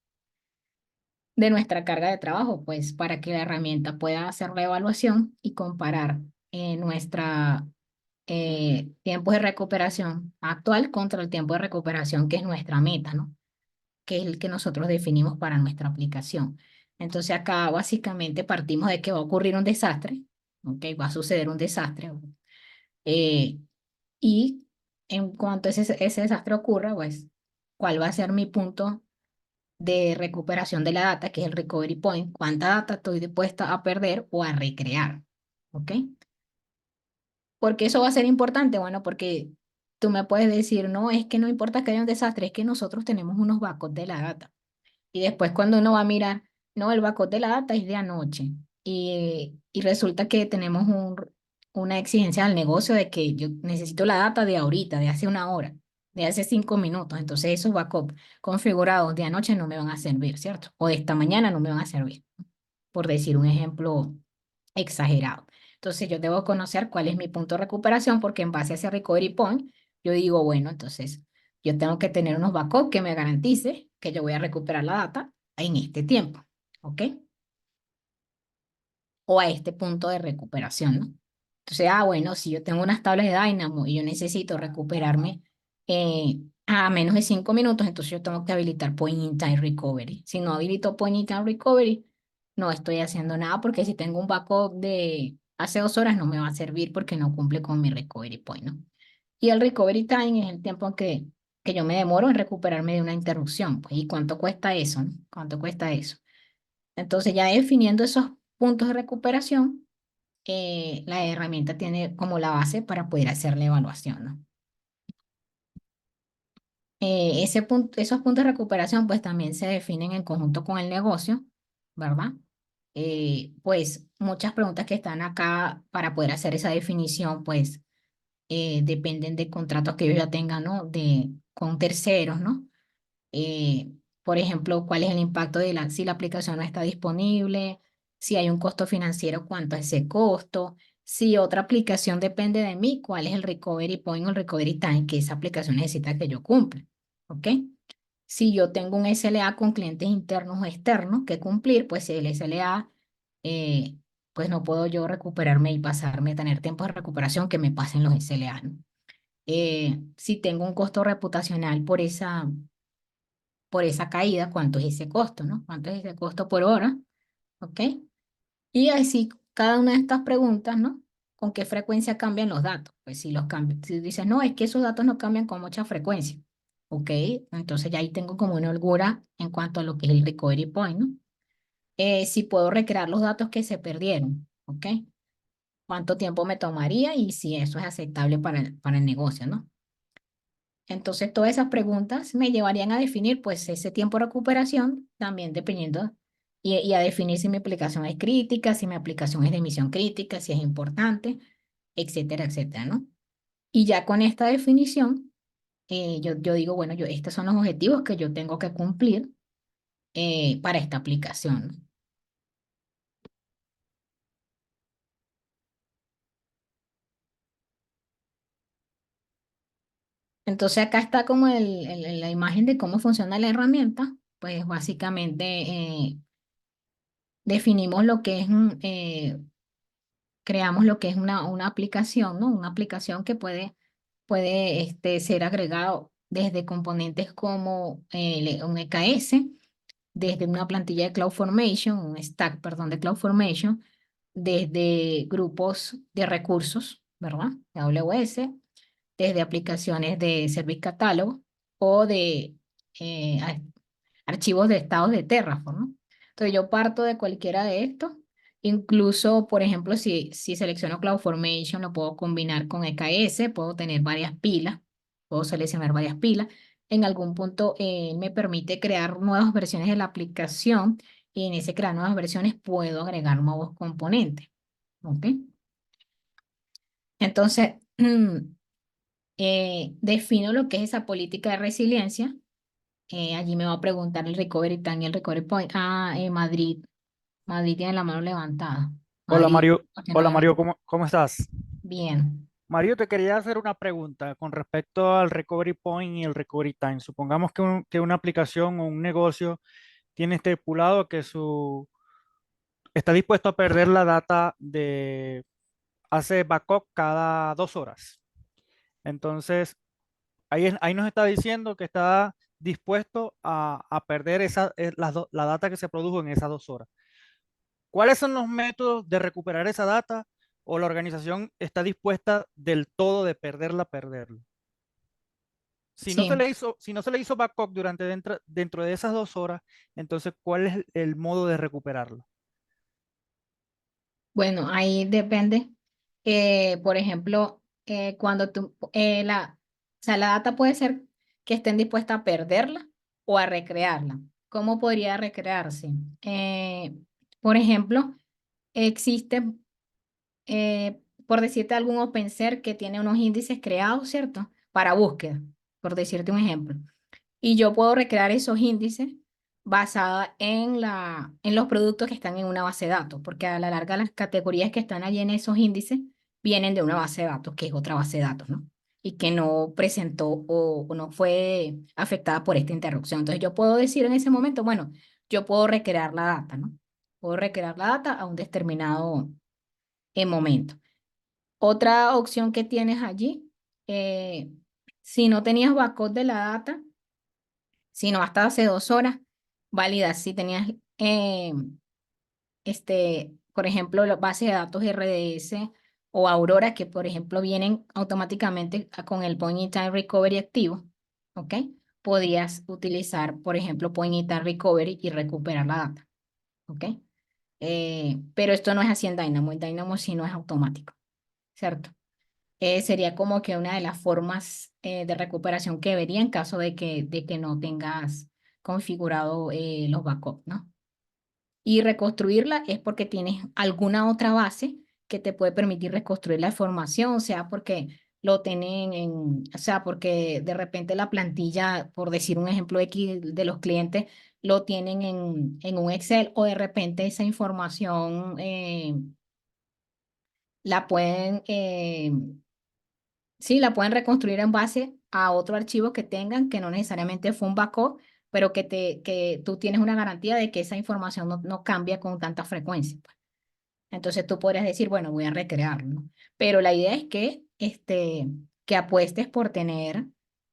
de nuestra carga de trabajo, pues para que la herramienta pueda hacer la evaluación y comparar nuestra tiempo de recuperación actual contra el tiempo de recuperación que es nuestra meta, ¿no? Que es el que nosotros definimos para nuestra aplicación. Entonces acá básicamente partimos de que va a ocurrir un desastre, ¿ok? Va a suceder un desastre. eh, y en cuanto ese desastre ocurra, pues, ¿cuál va a ser mi punto de recuperación de la data, que es el recovery point? ¿Cuánta data estoy dispuesta a perder o a recrear? ¿Ok? Porque eso va a ser importante, bueno, porque tú me puedes decir, no, es que no importa que haya un desastre, es que nosotros tenemos unos backups de la data. Y después cuando uno va a mirar, no, el backup de la data es de anoche. Y resulta que tenemos una exigencia al negocio de que yo necesito la data de ahorita, de hace una hora, de hace 5 minutos. Entonces esos backups configurados de anoche no me van a servir, ¿cierto? O de esta mañana no me van a servir, por decir un ejemplo exagerado. Entonces yo debo conocer cuál es mi punto de recuperación porque en base a ese recovery point, yo digo, bueno, entonces yo tengo que tener unos backups que me garantice que yo voy a recuperar la data en este tiempo, ¿ok? O a este punto de recuperación, ¿no? Entonces, bueno, si yo tengo unas tablas de Dynamo y yo necesito recuperarme a menos de 5 minutos, entonces yo tengo que habilitar Point in Time Recovery. Si no habilito Point in Time Recovery, no estoy haciendo nada porque si tengo un backup de hace 2 horas no me va a servir porque no cumple con mi recovery point, ¿no? Y el recovery time es el tiempo que yo me demoro en recuperarme de una interrupción. Pues, ¿y cuánto cuesta eso, no? ¿Cuánto cuesta eso? Entonces, ya definiendo esos puntos de recuperación, la herramienta tiene como la base para poder hacer la evaluación, ¿no? Esos puntos de recuperación pues también se definen en conjunto con el negocio, ¿verdad? Pues muchas preguntas que están acá para poder hacer esa definición pues dependen de contratos que ellos ya tengan, ¿no? Con terceros, ¿no? Eh, por ejemplo, cuál es el impacto si la aplicación no está disponible, si hay un costo financiero, cuánto es ese costo, si otra aplicación depende de mí, cuál es el recovery point o el recovery time que esa aplicación necesita que yo cumpla. ¿Ok? Si yo tengo un SLA con clientes internos o externos que cumplir, pues si el SLA, eh, pues no puedo yo recuperarme y pasarme, tener tiempo de recuperación que me pasen los SLA, ¿no? Si tengo un costo reputacional por por esa caída, cuánto es ese costo, ¿no? ¿Cuánto es ese costo por hora? ¿Ok? Y así, cada una de estas preguntas, ¿no? ¿Con qué frecuencia cambian los datos? Pues si los cambian, si dices, no, es que esos datos no cambian con mucha frecuencia. ¿Ok? Entonces ya ahí tengo como una holgura en cuanto a lo que es el recovery point, ¿no? Si puedo recrear los datos que se perdieron, ¿ok? ¿Cuánto tiempo me tomaría y si eso es aceptable para el negocio, ¿no? Entonces, todas esas preguntas me llevarían a definir, pues, ese tiempo de recuperación, también dependiendo, y a definir si mi aplicación es crítica, si mi aplicación es de emisión crítica, si es importante, etcétera, etcétera, ¿no? Y ya con esta definición, yo digo, bueno, estos son los objetivos que yo tengo que cumplir para esta aplicación, ¿no? Entonces, acá está como la imagen de cómo funciona la herramienta, pues básicamente definimos lo que es creamos lo que es una aplicación, ¿no? Una aplicación que puede ser agregado desde componentes como un EKS, desde una plantilla de CloudFormation, un stack, perdón, de CloudFormation, desde grupos de recursos, ¿verdad? De AWS, desde aplicaciones de Service Catalog o de eh, archivos de estados de Terraform, ¿no? Entonces yo parto de cualquiera de estos, incluso, por ejemplo, si selecciono CloudFormation, lo puedo combinar con EKS, puedo tener varias pilas, puedo seleccionar varias pilas. En algún punto me permite crear nuevas versiones de la aplicación y en ese crear nuevas versiones puedo agregar nuevos componentes, ¿ok? Entonces, defino lo que es esa política de resiliencia. Allí me va a preguntar el recovery time y el recovery point. Madrid. Madrid tiene la mano levantada. Hola Madrid, Mario, ¿por qué no hola levanta? Mario, ¿cómo estás? Bien. Mario, te quería hacer una pregunta con respecto al recovery point y el recovery time. Supongamos que una aplicación o un negocio tiene estipulado que está dispuesto a perder la data hace backup cada 2 horas. Entonces, ahí nos está diciendo que está dispuesto a perder la data que se produjo en esas 2 horas. ¿Cuáles son los métodos de recuperar esa data o la organización está dispuesta del todo de perderla? Sí. Si no se le hizo backup dentro de esas 2 horas, entonces, ¿cuál es el modo de recuperarlo? Bueno, ahí depende. Por ejemplo, cuando o sea, la data puede ser que estén dispuestas a perderla o a recrearla. ¿Cómo podría recrearse? Por ejemplo, existe, por decirte algún OpenSearch que tiene unos índices creados, ¿cierto? Para búsqueda, por decirte un ejemplo. Y yo puedo recrear esos índices basada en los productos que están en una base de datos, porque a la larga las categorías que están allí en esos índices vienen de una base de datos, que es otra base de datos, ¿no? Y que no presentó o no fue afectada por esta interrupción. Entonces yo puedo decir en ese momento, bueno, yo puedo recrear la data, ¿no? Puedo recrear la data a un determinado momento. Otra opción que tienes allí, eh, si no tenías backup de la data, sino hasta hace 2 horas, válida si tenías, por ejemplo, la base de datos RDS o Aurora, que por ejemplo vienen automáticamente con el Point in Time Recovery activo, ¿ok? Podías utilizar, por ejemplo, Point in Time Recovery y recuperar la data, ¿ok? Pero esto no es así en Dynamo sí no es automático, ¿cierto? Sería como que una de las formas de recuperación que vería en caso de que no tengas configurado los backups, ¿no? Y reconstruirla es porque tienes alguna otra base que te puede permitir reconstruir la información, o sea, porque lo tienen o sea, porque de repente la plantilla, por decir un ejemplo X de los clientes, lo tienen en un Excel o de repente esa información la pueden sí, la pueden reconstruir en base a otro archivo que tengan, que no necesariamente fue un backup, pero que tú tienes una garantía de que esa información no cambia con tanta frecuencia, pues. Entonces tú podrías decir, bueno, voy a recrearlo, ¿no? Pero la idea es que apuestes por tener,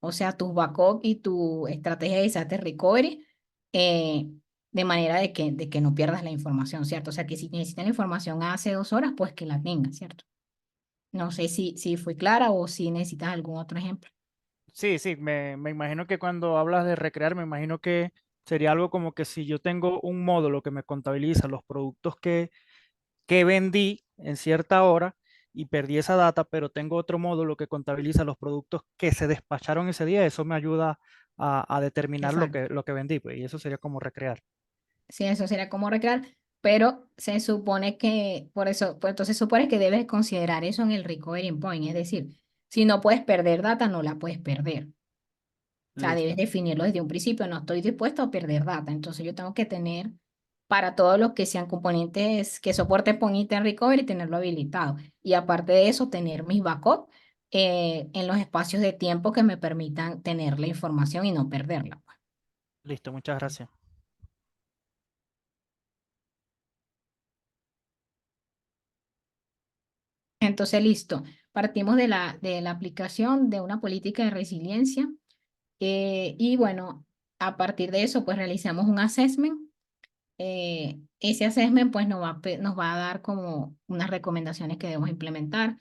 o sea, tus backup y tu estrategia de disaster recovery, eh, de manera de que no pierdas la información, ¿cierto? O sea, que si necesitas la información hace 2 horas, pues que la tengas, ¿cierto? No sé si fui clara o si necesitas algún otro ejemplo. Sí, sí, me imagino que cuando hablas de recrear, me imagino que sería algo como que si yo tengo un módulo que me contabiliza los productos que vendí en cierta hora y perdí esa data, pero tengo otro módulo que contabiliza los productos que se despacharon ese día, eso me ayuda a determinar Exacto. lo que vendí, pues, y eso sería como recrear. Sí, eso sería como recrear, pero se supone que, por eso, pues entonces supone que debes considerar eso en el recovery point, es decir, si no puedes perder data, no la puedes perder. O sea, debes Listo, definirlo desde un principio, no estoy dispuesto a perder data, entonces yo tengo que tener para todos los que sean componentes que soporten Point en recovery, tenerlo habilitado. Y aparte de eso, tener mis backups en los espacios de tiempo que me permitan tener la información y no perderla. listo, muchas gracias. Entonces, listo. Partimos de la aplicación de una política de resiliencia y bueno, a partir de eso, pues realizamos un assessment. Ese assessment pues nos va a dar como unas recomendaciones que debemos implementar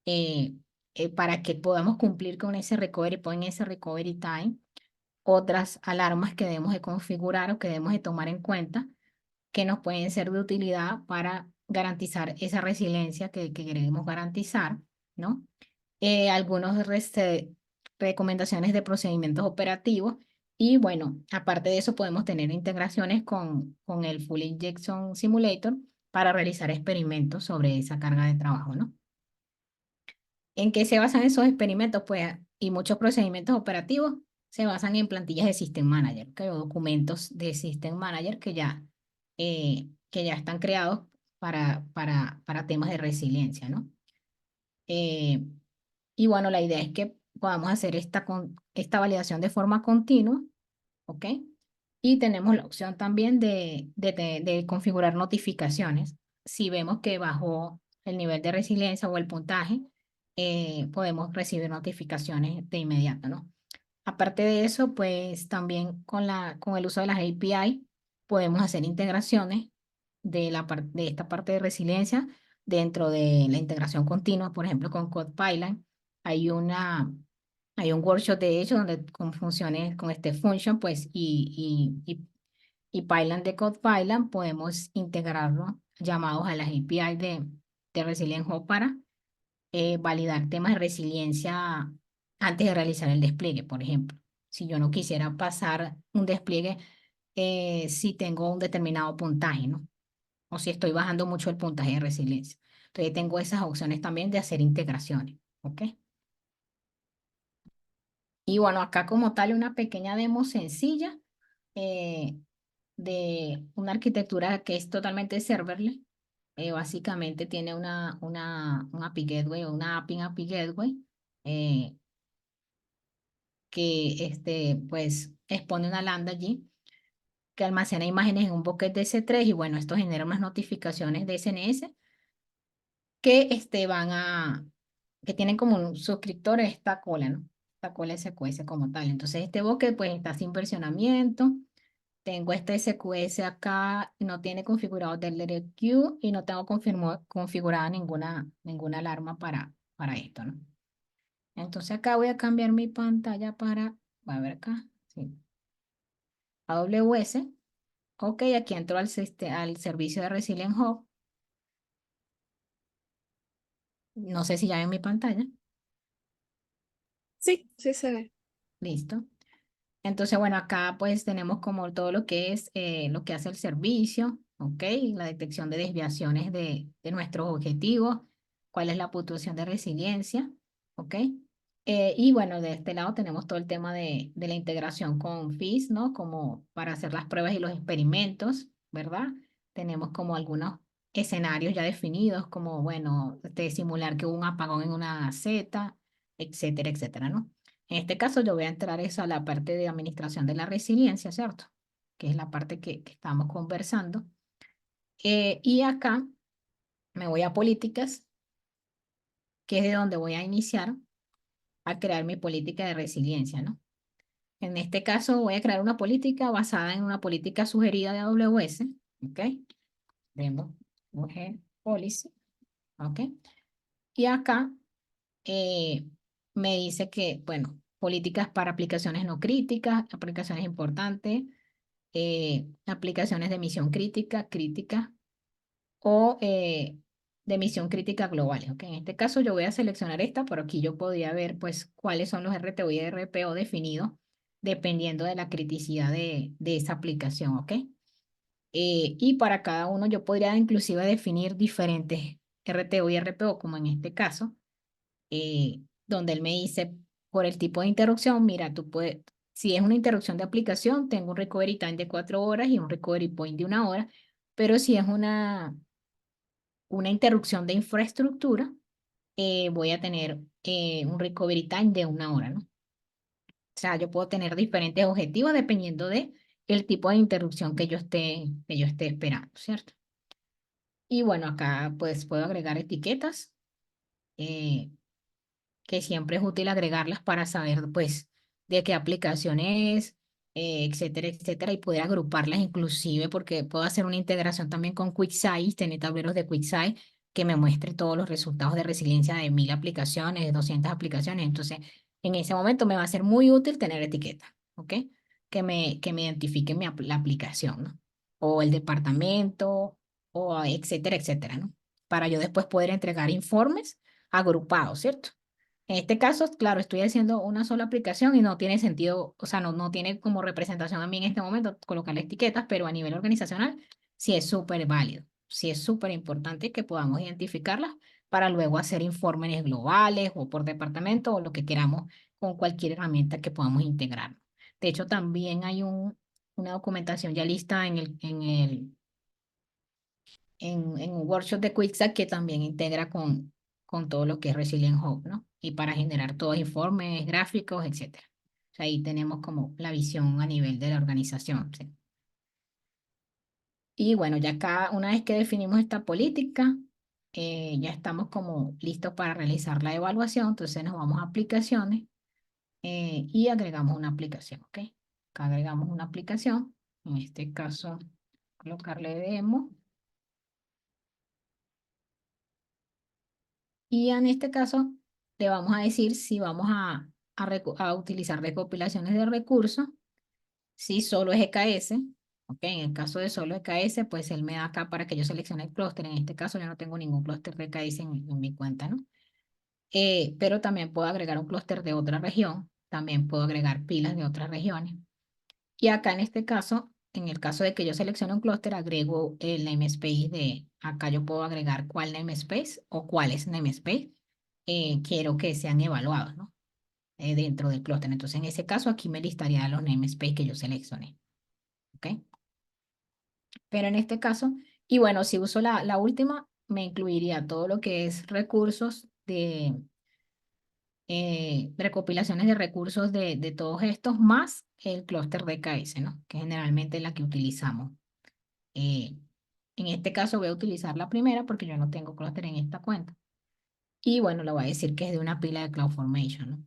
eh, para que podamos cumplir con ese recovery point, ese recovery time. Otras alarmas que debemos de configurar o que debemos de tomar en cuenta que nos pueden ser de utilidad para garantizar esa resiliencia que queremos garantizar, ¿no? Algunos recomendaciones de procedimientos operativos y bueno, aparte de eso podemos tener integraciones con el Full Injection Simulator para realizar experimentos sobre esa carga de trabajo, ¿no? ¿En qué se basan esos experimentos? Pues, y muchos procedimientos operativos se basan en plantillas de System Manager, o documentos de System Manager que ya están creados para temas de resiliencia, ¿no? Eh, y bueno, la idea es que podamos hacer esta validación de forma continua, ¿ok? Y tenemos la opción también de configurar notificaciones. Si vemos que bajó el nivel de resiliencia o el puntaje, podemos recibir notificaciones de inmediato, ¿no? Aparte de eso, pues también con el uso de las API podemos hacer integraciones de esta parte de resiliencia dentro de la integración continua, por ejemplo, con CodePipeline. Hay hay un workshop de hecho donde con funciones, con este function, pues, y Python de CodePipeline podemos integrarlo llamados a las API de Resilient Hub para validar temas de resiliencia antes de realizar el despliegue, por ejemplo. Si yo no quisiera pasar un despliegue si tengo un determinado puntaje, ¿no? O si estoy bajando mucho el puntaje de resiliencia. Entonces tengo esas opciones también de hacer integraciones, ¿ok? Y bueno, acá como tal una pequeña demo sencilla eh, de una arquitectura que es totalmente serverless. Básicamente tiene un API Gateway o una API Gateway eh, que pues expone una lambda allí que almacena imágenes en un bucket de S3 y bueno, esto genera unas notificaciones de SNS que que tienen como un suscriptor esta cola, ¿no? Esta cola SQS como tal. Entonces este bucket pues está sin versionamiento. Tengo este SQS acá, no tiene configurado Delete Queue y no tengo configurada ninguna alarma para esto, ¿no? Entonces acá voy a cambiar mi pantalla voy a ver acá, sí, AWS. Ok, aquí entro al servicio de Resilient Hub. No sé si ya ven mi pantalla. Sí, sí se ve. Listo. Entonces, bueno, acá pues tenemos como todo lo que es lo que hace el servicio, ¿ok? La detección de desviaciones de nuestros objetivos, cuál es la puntuación de resiliencia, ¿ok? Y bueno, de este lado tenemos todo el tema de la integración con FIS, ¿no? Como para hacer las pruebas y los experimentos, ¿verdad? Tenemos como algunos escenarios ya definidos, como, bueno, simular que hubo un apagón en una Z, etcétera, etcétera, ¿no? En este caso yo voy a entrar eso a la parte de administración de la resiliencia, ¿cierto? Que es la parte que estamos conversando. Y acá me voy a políticas, que es de donde voy a iniciar. a crear mi política de resiliencia, ¿no? En este caso voy a crear una política basada en una política sugerida de AWS, ¿ok? Demo, mujer, policy, ¿ok? Y acá me dice que, bueno, políticas para aplicaciones no críticas, aplicaciones importantes, aplicaciones de misión crítica, o de misión crítica globales, ¿ok? En este caso yo voy a seleccionar esta, pero aquí yo podría ver, pues, cuáles son los RTO y RPO definidos dependiendo de la criticidad de esa aplicación, ¿ok? Y para cada uno yo podría inclusive definir diferentes RTO y RPO, como en este caso, donde él me dice por el tipo de interrupción, mira, tú puedes, si es una interrupción de aplicación, tengo un recovery time de 4 horas y un recovery point de 1 hora, pero si es una interrupción de infraestructura, voy a tener un recovery time de 1 hora, ¿no? O sea, yo puedo tener diferentes objetivos dependiendo de el tipo de interrupción que yo esté esperando, ¿cierto? Y bueno, acá pues puedo agregar etiquetas, eh, que siempre es útil agregarlas para saber pues de qué aplicación es, etcétera, etcétera, y poder agruparlas inclusive porque puedo hacer una integración también con QuickSight, tener tableros de QuickSight que me muestre todos los resultados de resiliencia de 1000 aplicaciones, de 200 aplicaciones. Entonces, en ese momento me va a ser muy útil tener etiquetas, ¿ok? Que me identifique la aplicación, ¿no? O el departamento, o etcétera, etcétera, ¿no? Para yo después poder entregar informes agrupados, ¿cierto? En este caso, claro, estoy haciendo una sola aplicación y no tiene sentido, o sea, no tiene como representación a mí en este momento colocarle etiquetas, pero a nivel organizacional sí es súper válido, sí es súper importante que podamos identificarlas para luego hacer informes globales o por departamento o lo que queramos con cualquier herramienta que podamos integrar. De hecho, también hay una documentación ya lista en un workshop de Quicksack que también integra con todo lo que es Resilient Hub, ¿no? Y para generar todos informes, gráficos, etcétera. O sea, ahí tenemos como la visión a nivel de la organización, ¿sí? Y bueno, ya acá, una vez que definimos esta política, ya estamos como listos para realizar la evaluación. Entonces nos vamos a aplicaciones, y agregamos una aplicación, ¿ok? Acá agregamos una aplicación, en este caso, colocarle demo. Y en este caso, le vamos a decir si vamos a utilizar recopilaciones de recursos, si solo es EKS. Ok, en el caso de solo EKS, pues él me da acá para que yo seleccione el clúster. En este caso, yo no tengo ningún clúster de EKS en mi cuenta, ¿no? Pero también puedo agregar un clúster de otra región, también puedo agregar pilas de otras regiones. Y acá en este caso, en el caso de que yo seleccione un clúster, agrego el namespace acá yo puedo agregar cuál namespace o cuáles namespace quiero que sean evaluados, ¿no? Dentro del clúster. Entonces, en ese caso, aquí me listaría los namespace que yo seleccioné, ¿ok? Pero en este caso, y bueno, si uso la última, me incluiría todo lo que es recursos recopilaciones de recursos de todos estos, más el clúster de KS, ¿no? Que generalmente es la que utilizamos. Eh, en este caso voy a utilizar la primera porque yo no tengo clúster en esta cuenta. Y bueno, le voy a decir que es de una pila de CloudFormation, ¿no?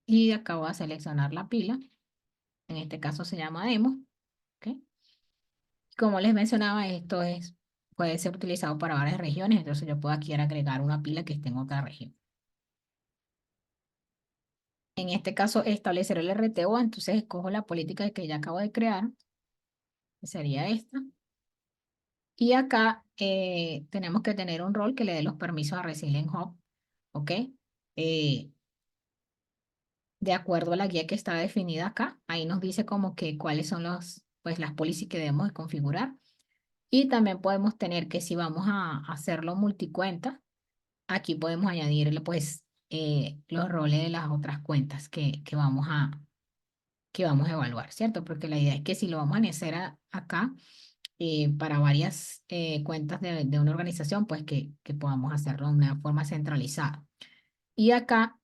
Y acá voy a seleccionar la pila. En este caso se llama demo, ¿ok? Como les mencionaba, puede ser utilizado para varias regiones, entonces yo puedo aquí agregar una pila que esté en otra región. En este caso, establecer el RTO, entonces escojo la política que ya acabo de crear, que sería esta. Y acá tenemos que tener un rol que le dé los permisos a Resilient Hub, ¿ok? Eh, de acuerdo a la guía que está definida acá, ahí nos dice como que cuáles son pues, las policies que debemos de configurar. Y también podemos tener que si vamos a hacerlo multicuenta, aquí podemos añadirle pues los roles de las otras cuentas que vamos a evaluar, ¿cierto? Porque la idea es que si lo vamos a hacer acá para varias cuentas de una organización, pues que podamos hacerlo de una forma centralizada. Y acá,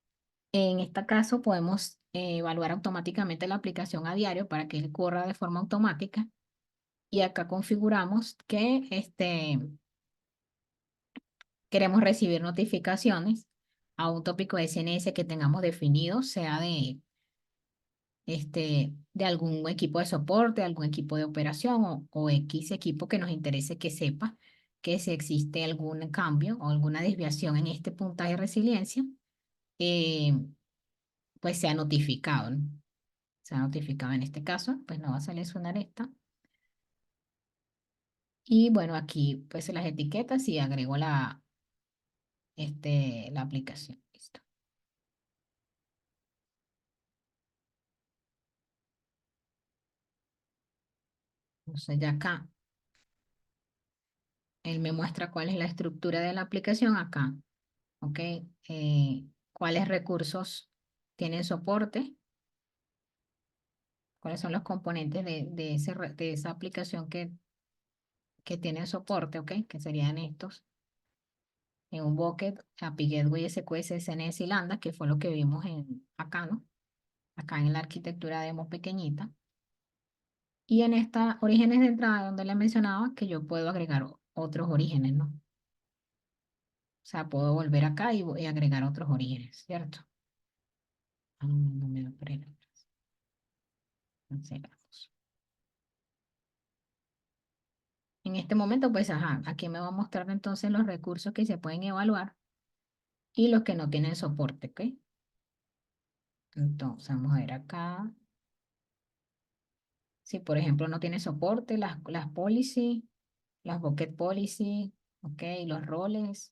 en este caso, podemos evaluar automáticamente la aplicación a diario para que él corra de forma automática. Y acá configuramos que queremos recibir notificaciones a un tópico de CNS que tengamos definido, sea de algún equipo de soporte, algún equipo de operación o X equipo que nos interese que sepa que si existe algún cambio o alguna desviación en este puntaje de resiliencia, eh, pues sea notificado, ¿no? Sea notificado en este caso, pues no va a seleccionar esta. Y bueno, aquí pues las etiquetas y agrego la aplicación. Listo. Entonces ya acá, él me muestra cuál es la estructura de la aplicación acá. ¿Ok? ¿Cuáles recursos tienen soporte? ¿Cuáles son los componentes de esa aplicación que tienen soporte? ¿Ok? Que serían estos. En un bucket, API Gateway, SQS, SNS y Lambda, que fue lo que vimos acá, ¿no? Acá en la arquitectura demo pequeñita. Y en esta orígenes de entrada, donde le mencionaba que yo puedo agregar otros orígenes, ¿no? O sea, puedo volver acá y agregar otros orígenes, ¿cierto? Ah, no me da por ahí. Cancelamos. En este momento, pues, ajá, aquí me va a mostrar entonces los recursos que se pueden evaluar y los que no tienen soporte, ¿ok? Entonces, vamos a ver acá. Si, por ejemplo, no tiene soporte, las policy, las bucket policy, ¿ok? Los roles.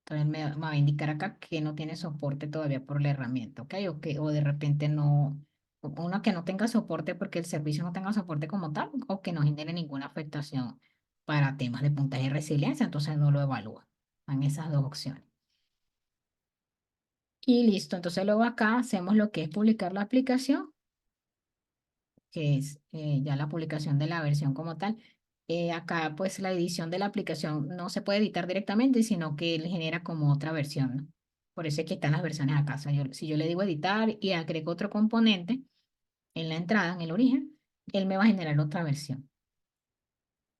Entonces, me va a indicar acá que no tiene soporte todavía por la herramienta, ¿ok? O de repente no, uno que no tenga soporte porque el servicio no tenga soporte como tal, o que no genere ninguna afectación para temas de puntaje y resiliencia, entonces no lo evalúa. En esas dos opciones. Y listo, entonces luego acá hacemos lo que es publicar la aplicación, que es ya la publicación de la versión como tal. Acá pues la edición de la aplicación no se puede editar directamente, sino que él genera como otra versión, ¿no? Por eso es que están las versiones acá. O sea, si yo le digo editar y agrego otro componente en la entrada, en el origen, él me va a generar otra versión.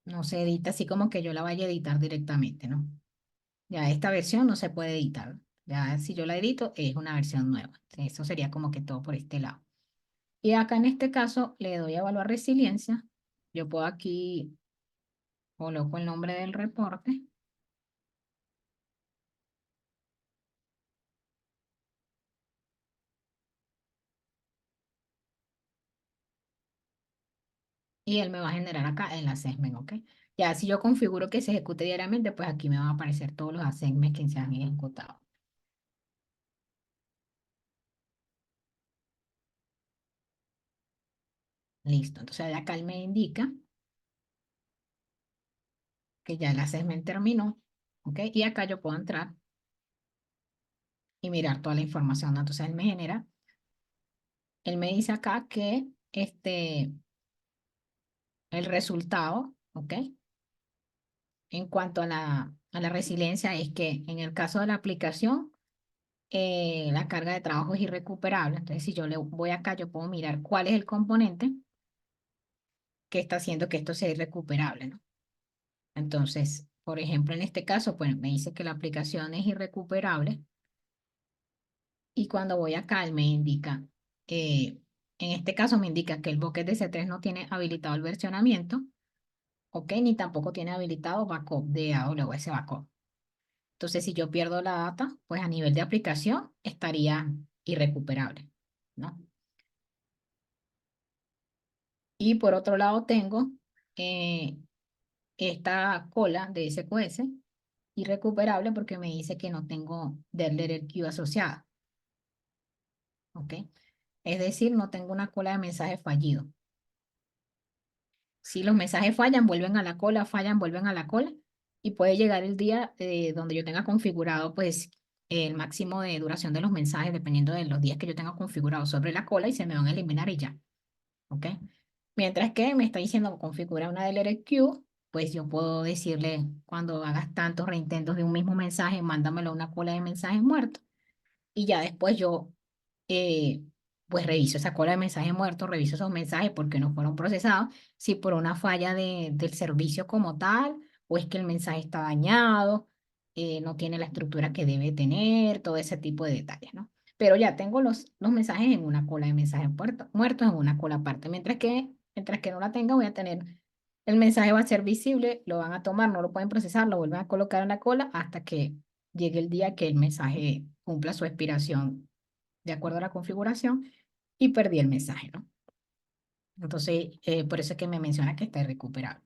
No se edita así como que yo la vaya a editar directamente, ¿no? Ya esta versión no se puede editar. Ya si yo la edito es una versión nueva. Eso sería como que todo por este lado. Y acá en este caso le doy a evaluar resiliencia. Yo puedo aquí coloco el nombre del reporte y él me va a generar acá el assessment, ¿ok? Ya si yo configuro que se ejecute diariamente, pues aquí me van a aparecer todos los assessments que se han ejecutado. Listo, entonces acá él me indica que ya el assessment terminó, ¿ok? Y acá yo puedo entrar y mirar toda la información, ¿no? Entonces él me dice acá que el resultado, ¿ok? En cuanto a la resiliencia es que en el caso de la aplicación, la carga de trabajo es irrecuperable. Entonces, si yo le voy acá, yo puedo mirar cuál es el componente que está haciendo que esto sea irrecuperable, ¿no? Entonces, por ejemplo, en este caso, pues me dice que la aplicación es irrecuperable y cuando voy acá, él me indica, eh, en este caso me indica que el bucket de C3 no tiene habilitado el versionamiento, ¿ok? Ni tampoco tiene habilitado backup de AWS Backup. Entonces, si yo pierdo la data, pues a nivel de aplicación estaría irrecuperable, ¿no? Y por otro lado tengo eh, esta cola de SQS irrecuperable porque me dice que no tengo del letter queue asociada, ¿ok? Es decir, no tengo una cola de mensaje fallido. Si los mensajes fallan, vuelven a la cola, fallan, vuelven a la cola y puede llegar el día donde yo tenga configurado pues el máximo de duración de los mensajes dependiendo de los días que yo tenga configurado sobre la cola y se me van a eliminar y ya, ¿ok? Mientras que me está diciendo configura una DLRQ, pues yo puedo decirle cuando hagas tantos reintentos de un mismo mensaje, mándamelo a una cola de mensajes muertos y ya después yo eh, pues reviso esa cola de mensajes muertos, reviso esos mensajes porque no fueron procesados, si por una falla del servicio como tal, o es que el mensaje está dañado, no tiene la estructura que debe tener, todo ese tipo de detalles, ¿no? Pero ya tengo los mensajes en una cola de mensajes muertos en una cola aparte, mientras que no la tenga voy a tener, el mensaje va a ser visible, lo van a tomar, no lo pueden procesar, lo vuelven a colocar en la cola hasta que llegue el día que el mensaje cumpla su expiración de acuerdo a la configuración y perdí el mensaje, ¿no? Entonces, por eso es que me menciona que está recuperable.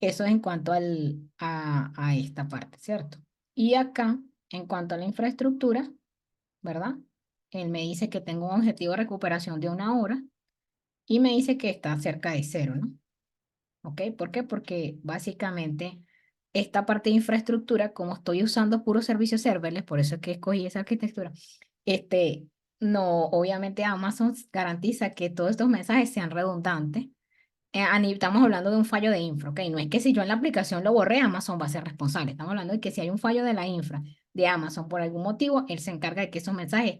Eso es en cuanto a esta parte, ¿cierto? Y acá, en cuanto a la infraestructura, ¿verdad? Él me dice que tengo un objetivo de recuperación de 1 hora y me dice que está cerca de 0, ¿no? ¿Ok? ¿Por qué? Porque básicamente esta parte de infraestructura, como estoy usando puros servicios serverless, por eso es que escogí esa arquitectura, este, no, obviamente Amazon garantiza que todos estos mensajes sean redundantes. Estamos hablando de un fallo de infra, ¿ok? No es que si yo en la aplicación lo borré, Amazon va a ser responsable. Estamos hablando de que si hay un fallo de la infra de Amazon por algún motivo, él se encarga de que esos mensajes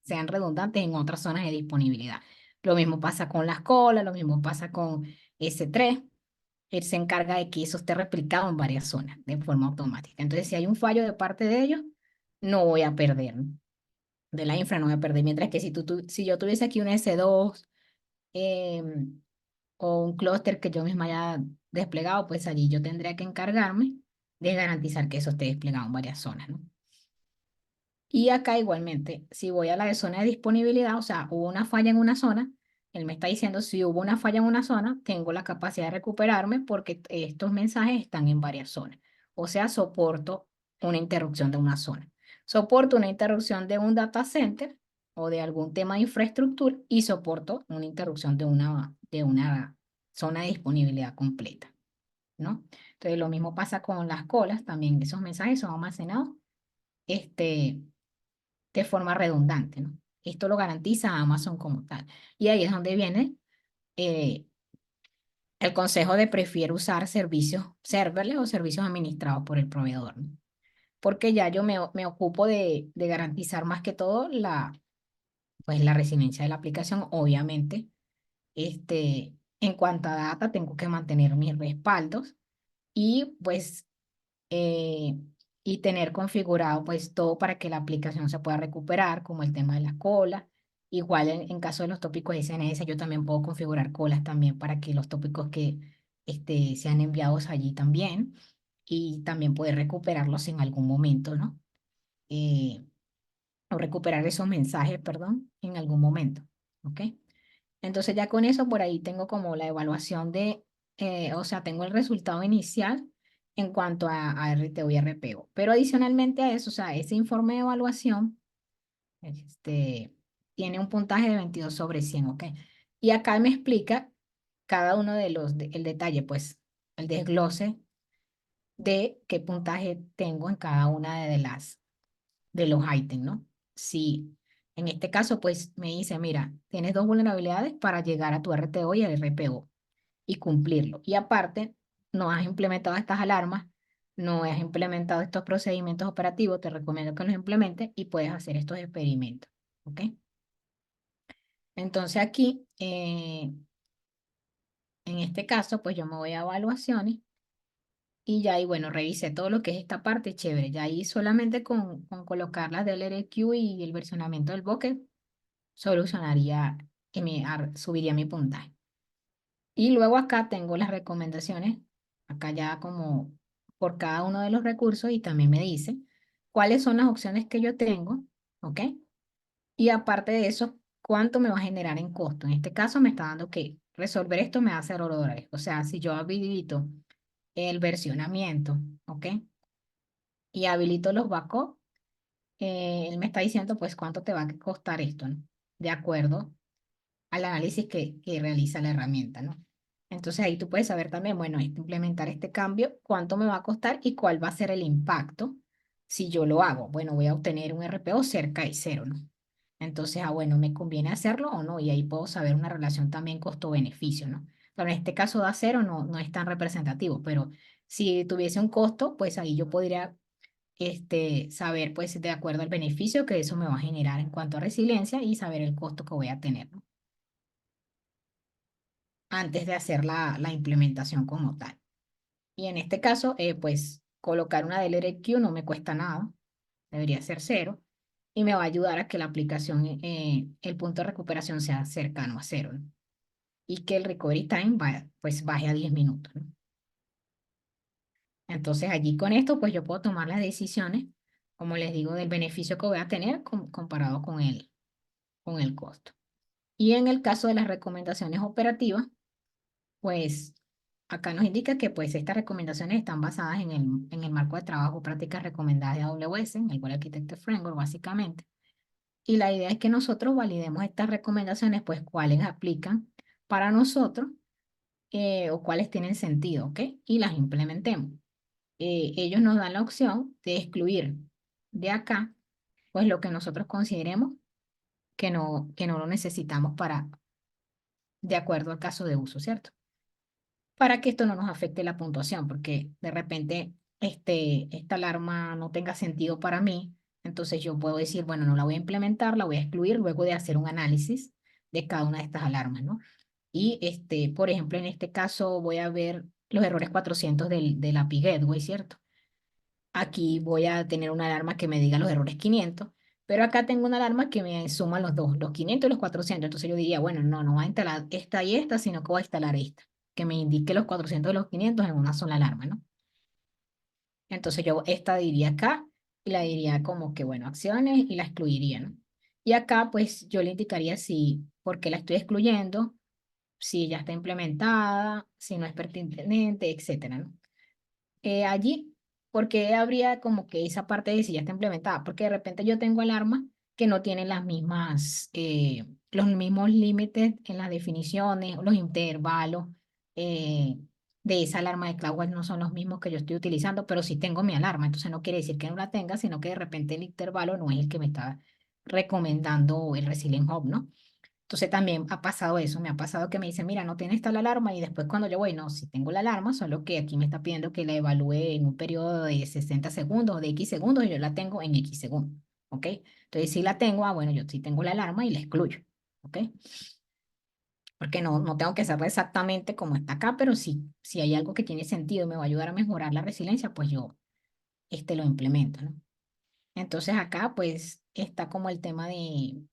sean redundantes en otras zonas de disponibilidad. Lo mismo pasa con las colas, lo mismo pasa con S3. Él se encarga de que eso esté replicado en varias zonas de forma automática. Entonces, si hay un fallo de parte de ellos, no voy a perder. De la infra no voy a perder. Mientras que si yo tuviese aquí un S2, o un clúster que yo misma haya desplegado, pues allí yo tendría que encargarme de garantizar que eso esté desplegado en varias zonas, ¿no? Y acá igualmente, si voy a la de zona de disponibilidad, o sea, hubo una falla en una zona, él me está diciendo, si hubo una falla en una zona, tengo la capacidad de recuperarme porque estos mensajes están en varias zonas. O sea, soporto una interrupción de una zona. Soporto una interrupción de un data center o de algún tema de infraestructura y soporto una interrupción de una zona de disponibilidad completa, ¿no? Entonces, lo mismo pasa con las colas, también esos mensajes son almacenados, este, de forma redundante, ¿no? Esto lo garantiza Amazon como tal. Y ahí es donde viene eh, el consejo de prefiero usar servicios serverless o servicios administrados por el proveedor, ¿no? Porque ya yo me ocupo de garantizar más que todo pues, la resiliencia de la aplicación. Obviamente, en cuanto a data, tengo que mantener mis respaldos y pues eh, y tener configurado pues todo para que la aplicación se pueda recuperar, como el tema de la cola. Igual en caso de los tópicos SNS, yo también puedo configurar colas también para que los tópicos que sean enviados allí también y también poder recuperarlos en algún momento, ¿no? Eh, o recuperar esos mensajes, perdón, en algún momento, ¿ok? Entonces ya con eso por ahí tengo como la evaluación o sea, tengo el resultado inicial en cuanto a RTO y RPO. Pero adicionalmente a eso, o sea, ese informe de evaluación tiene un puntaje de 22 sobre 100, ¿ok? Y acá me explica cada uno el detalle, pues, el desglose de qué puntaje tengo en cada una de los ítems, ¿no? Si en este caso, pues me dice, mira, tienes 2 vulnerabilidades para llegar a tu RTO y el RPO y cumplirlo. Y aparte, no has implementado estas alarmas, no has implementado estos procedimientos operativos, te recomiendo que los implementes y puedes hacer estos experimentos, ¿ok? Entonces aquí, en este caso, pues yo me voy a evaluaciones y ya ahí, bueno, revisé todo lo que es esta parte, chévere. Ya ahí solamente con colocar las del RQ y el versionamiento del bucket, solucionaría, subiría mi puntaje. Y luego acá tengo las recomendaciones, acá ya como por cada uno de los recursos y también me dice cuáles son las opciones que yo tengo, ¿ok? Y aparte de eso, cuánto me va a generar en costo. En este caso me está dando que resolver esto me va a hacer $0. O sea, si yo habilito el versionamiento, ¿ok? Y habilito los backups, él me está diciendo pues cuánto te va a costar esto, ¿no? De acuerdo al análisis que realiza la herramienta, ¿no? Entonces ahí tú puedes saber también, bueno, implementar este cambio, cuánto me va a costar y cuál va a ser el impacto si yo lo hago. Bueno, voy a obtener un RPO cerca de 0, ¿no? Entonces, bueno, ¿me conviene hacerlo o no? Y ahí puedo saber una relación también costo-beneficio, ¿no? Pero en este caso da 0, no es tan representativo, pero si tuviese un costo, pues ahí yo podría saber, pues, de acuerdo al beneficio que eso me va a generar en cuanto a resiliencia y saber el costo que voy a tener, ¿no? Antes de hacer la implementación como tal. Y en este caso, pues colocar una delivery queue no me cuesta nada, debería ser cero, y me va a ayudar a que la aplicación, el punto de recuperación sea cercano a cero, ¿no? Y que el recovery time pues baje a 10 minutos, ¿no? Entonces allí con esto pues yo puedo tomar las decisiones, como les digo, del beneficio que voy a tener comparado con el costo. Y en el caso de las recomendaciones operativas, pues acá nos indica que pues estas recomendaciones están basadas en el marco de trabajo prácticas recomendadas de AWS, en el Web Architecture Framework básicamente. Y la idea es que nosotros validemos estas recomendaciones, pues cuáles aplican para nosotros o cuáles tienen sentido, ¿ok? Y las implementemos. Ellos nos dan la opción de excluir de acá, pues lo que nosotros consideremos que no lo necesitamos para, de acuerdo al caso de uso, ¿cierto? Para que esto no nos afecte la puntuación, porque de repente esta alarma no tenga sentido para mí, entonces yo puedo decir, bueno, no la voy a implementar, la voy a excluir luego de hacer un análisis de cada una de estas alarmas, ¿no? Y por ejemplo, en este caso voy a ver los errores 400 del API Gateway, ¿cierto? Aquí voy a tener una alarma que me diga los errores 500, pero acá tengo una alarma que me suma los dos, los 500 y los 400. Entonces yo diría, bueno, no voy a instalar esta y esta, sino que voy a instalar esta, que me indique los 400 y los 500 en una sola alarma, ¿no? Entonces yo esta diría acá y la diría como que, bueno, acciones y la excluiría, ¿no? Y acá pues yo le indicaría si, por qué la estoy excluyendo, si ya está implementada, si no es pertinente, etcétera, ¿no? Allí, porque habría como que esa parte de si ya está implementada, porque de repente yo tengo alarmas que no tienen las mismas, los mismos límites en las definiciones, los intervalos eh, de esa alarma de CloudWatch no son los mismos que yo estoy utilizando, pero sí tengo mi alarma, entonces no quiere decir que no la tenga, sino que de repente el intervalo no es el que me está recomendando el Resilient Hub, ¿no? Entonces también ha pasado eso, me ha pasado que me dicen, mira, no tienes tal alarma y después cuando yo voy, no, si tengo la alarma, solo que aquí me está pidiendo que la evalúe en un periodo de 60 segundos o de X segundos y yo la tengo en X segundos, ¿ok? Entonces si la tengo, bueno, yo sí tengo la alarma y la excluyo, ¿ok? Porque no tengo que hacerla exactamente como está acá, pero sí, si hay algo que tiene sentido y me va a ayudar a mejorar la resiliencia, pues yo lo implemento, ¿no? Entonces acá pues está como el tema de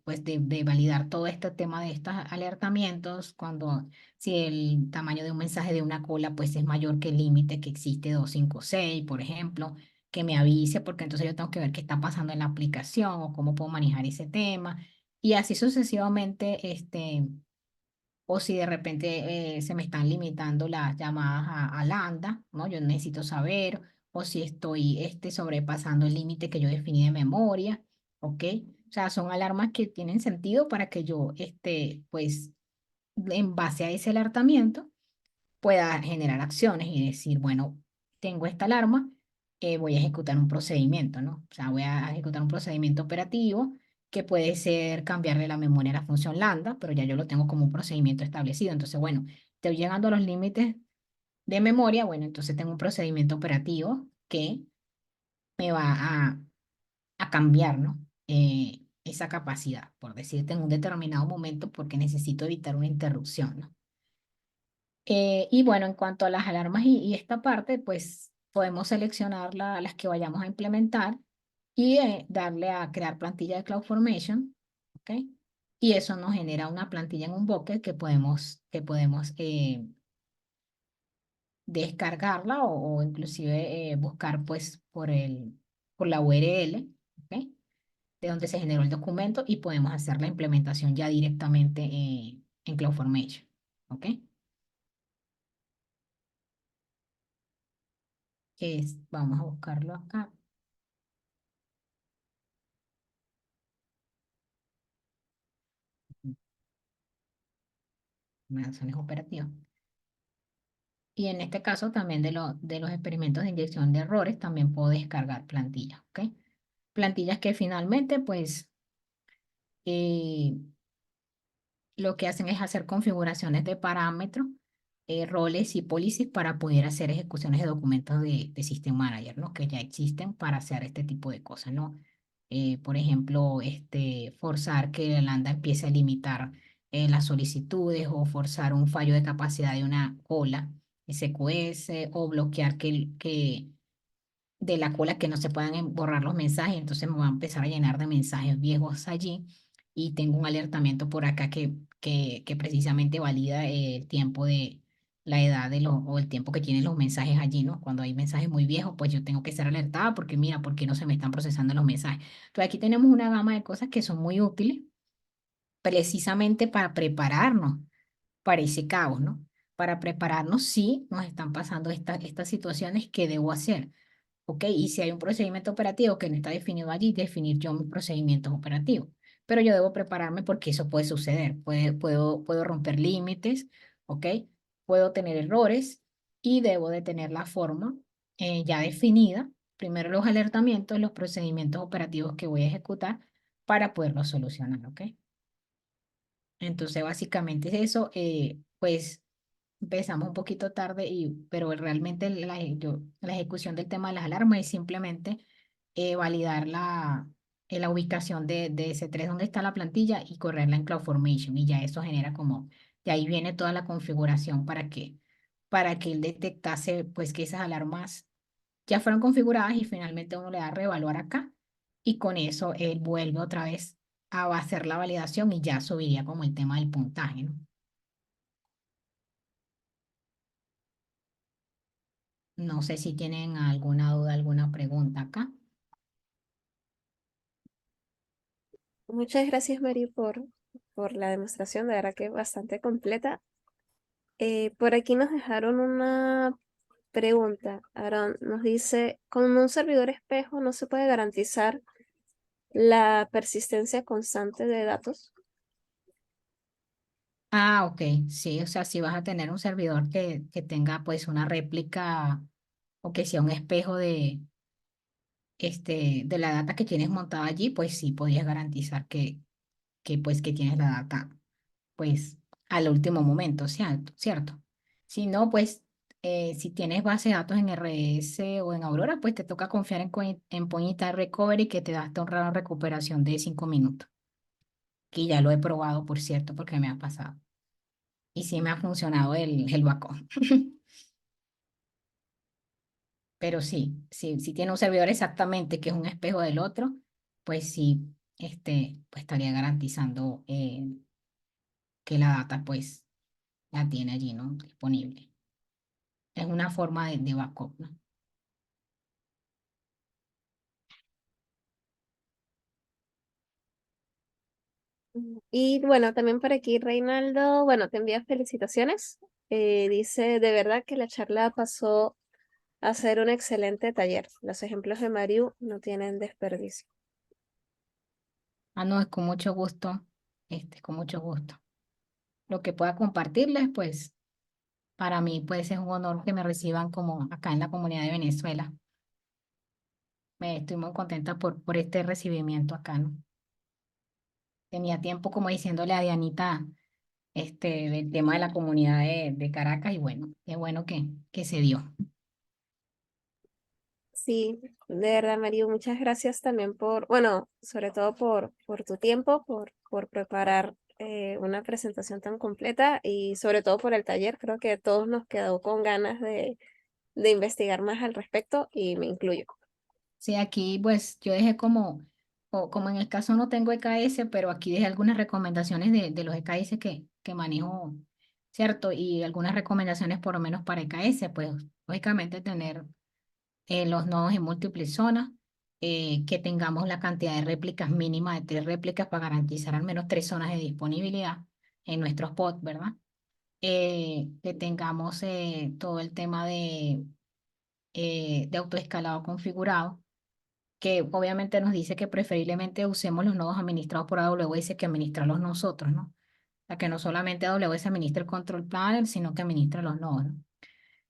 pues de validar todo este tema de estos alertamientos, cuando si el tamaño de un mensaje de una cola pues es mayor que el límite que existe 256 por ejemplo, que me avise porque entonces yo tengo que ver qué está pasando en la aplicación o cómo puedo manejar ese tema y así sucesivamente, o si de repente se me están limitando las llamadas a Lambda, ¿no? Yo necesito saber, o si estoy sobrepasando el límite que yo definí de memoria, ¿ok? O sea, son alarmas que tienen sentido para que yo, pues, en base a ese alertamiento, pueda generar acciones y decir, bueno, tengo esta alarma, voy a ejecutar un procedimiento, ¿no? O sea, voy a ejecutar un procedimiento operativo que puede ser cambiarle la memoria a la función lambda, pero ya yo lo tengo como un procedimiento establecido. Entonces, bueno, estoy llegando a los límites de memoria, bueno, entonces tengo un procedimiento operativo que me va a cambiar, ¿no? Esa capacidad, por decirte, en un determinado momento, porque necesito evitar una interrupción, ¿no? Y bueno, en cuanto a las alarmas y esta parte, pues podemos seleccionar las que vayamos a implementar y darle a crear plantilla de CloudFormation, ¿ok? Y eso nos genera una plantilla en un bucket que podemos descargarla o inclusive buscar pues por la URL, ¿ok? De donde se generó el documento y podemos hacer la implementación ya directamente en CloudFormation, ¿ok? Vamos a buscarlo acá. Recomendaciones operativas. Y en este caso también de los experimentos de inyección de errores también puedo descargar plantillas, ¿ok? Plantillas que finalmente pues eh, lo que hacen es hacer configuraciones de parámetros, roles y policies para poder hacer ejecuciones de documentos de System Manager, ¿no? Que ya existen para hacer este tipo de cosas, ¿no? Por ejemplo, forzar que la Lambda empiece a limitar las solicitudes o forzar un fallo de capacidad de una cola SQS o bloquear que de la cola que no se puedan borrar los mensajes, entonces me va a empezar a llenar de mensajes viejos allí y tengo un alertamiento por acá que precisamente valida el tiempo de la edad de los, o el tiempo que tienen los mensajes allí, ¿no? Cuando hay mensajes muy viejos, pues yo tengo que estar alertada porque mira, ¿por qué no se me están procesando los mensajes? Entonces aquí tenemos una gama de cosas que son muy útiles precisamente para prepararnos para ese caos, ¿no? Para prepararnos si nos están pasando estas situaciones, ¿qué debo hacer? ¿Ok? Y si hay un procedimiento operativo que no está definido allí, definir yo mis procedimientos operativos. Pero yo debo prepararme porque eso puede suceder. Puedo romper límites, ¿ok? Puedo tener errores y debo de tener la forma ya definida. Primero los alertamientos, los procedimientos operativos que voy a ejecutar para poderlos solucionar, ¿ok? Entonces, básicamente es eso. Pues empezamos un poquito tarde, pero realmente la ejecución del tema de las alarmas es simplemente validar la ubicación de S3 donde está la plantilla y correrla en CloudFormation. Y ya eso genera como, de ahí viene toda la configuración para que él detectase pues que esas alarmas ya fueron configuradas y finalmente uno le da a reevaluar acá y con eso él vuelve otra vez a hacer la validación y ya subiría como el tema del puntaje, ¿no? No sé si tienen alguna duda, alguna pregunta acá. Muchas gracias, Mari, por la demostración, de verdad que bastante completa. Por aquí nos dejaron una pregunta. Aaron nos dice, con un servidor espejo no se puede garantizar la persistencia constante de datos. Ah, ok, sí, o sea, si vas a tener un servidor que tenga pues una réplica o que sea un espejo de la data que tienes montada allí, pues sí podrías garantizar que tienes la data pues al último momento, ¿cierto? ¿Cierto? Si no, pues si tienes base de datos en RS o en Aurora, pues te toca confiar en Point Time Recovery que te da hasta una recuperación de 5 minutos, que ya lo he probado, por cierto, porque me ha pasado. Y sí me ha funcionado el backup. Pero sí, si tiene un servidor exactamente que es un espejo del otro, pues sí, pues estaría garantizando que la data pues la tiene allí, ¿no? Disponible. Es una forma de backup, ¿no? Y bueno, también por aquí Reinaldo, bueno, te envía felicitaciones. Dice, de verdad que la charla pasó a ser un excelente taller. Los ejemplos de Mariu no tienen desperdicio. Ah, no, es con mucho gusto, con mucho gusto. Lo que pueda compartirles, pues, para mí, pues, es un honor que me reciban como acá en la comunidad de Venezuela. Estoy muy contenta por este recibimiento acá, ¿no? Tenía tiempo como diciéndole a Dianita, del tema de la comunidad de Caracas y bueno, qué bueno que se dio. Sí, de verdad, Mariu, muchas gracias también bueno, sobre todo por tu tiempo, por preparar una presentación tan completa y sobre todo por el taller. Creo que todos nos quedó con ganas de investigar más al respecto y me incluyo. Sí, aquí pues yo dejé como en el caso no tengo EKS, pero aquí dejé algunas recomendaciones de los EKS que manejo, ¿cierto? Y algunas recomendaciones por lo menos para EKS, pues lógicamente tener los nodos en múltiples zonas, que tengamos la cantidad de réplicas mínima de 3 réplicas para garantizar al menos 3 zonas de disponibilidad en nuestros pods, ¿verdad? Que tengamos todo el tema de autoescalado configurado que obviamente nos dice que preferiblemente usemos los nodos administrados por AWS que administrarlos nosotros, ¿no? O sea, que no solamente AWS administre el control planner, sino que administre los nodos, ¿no?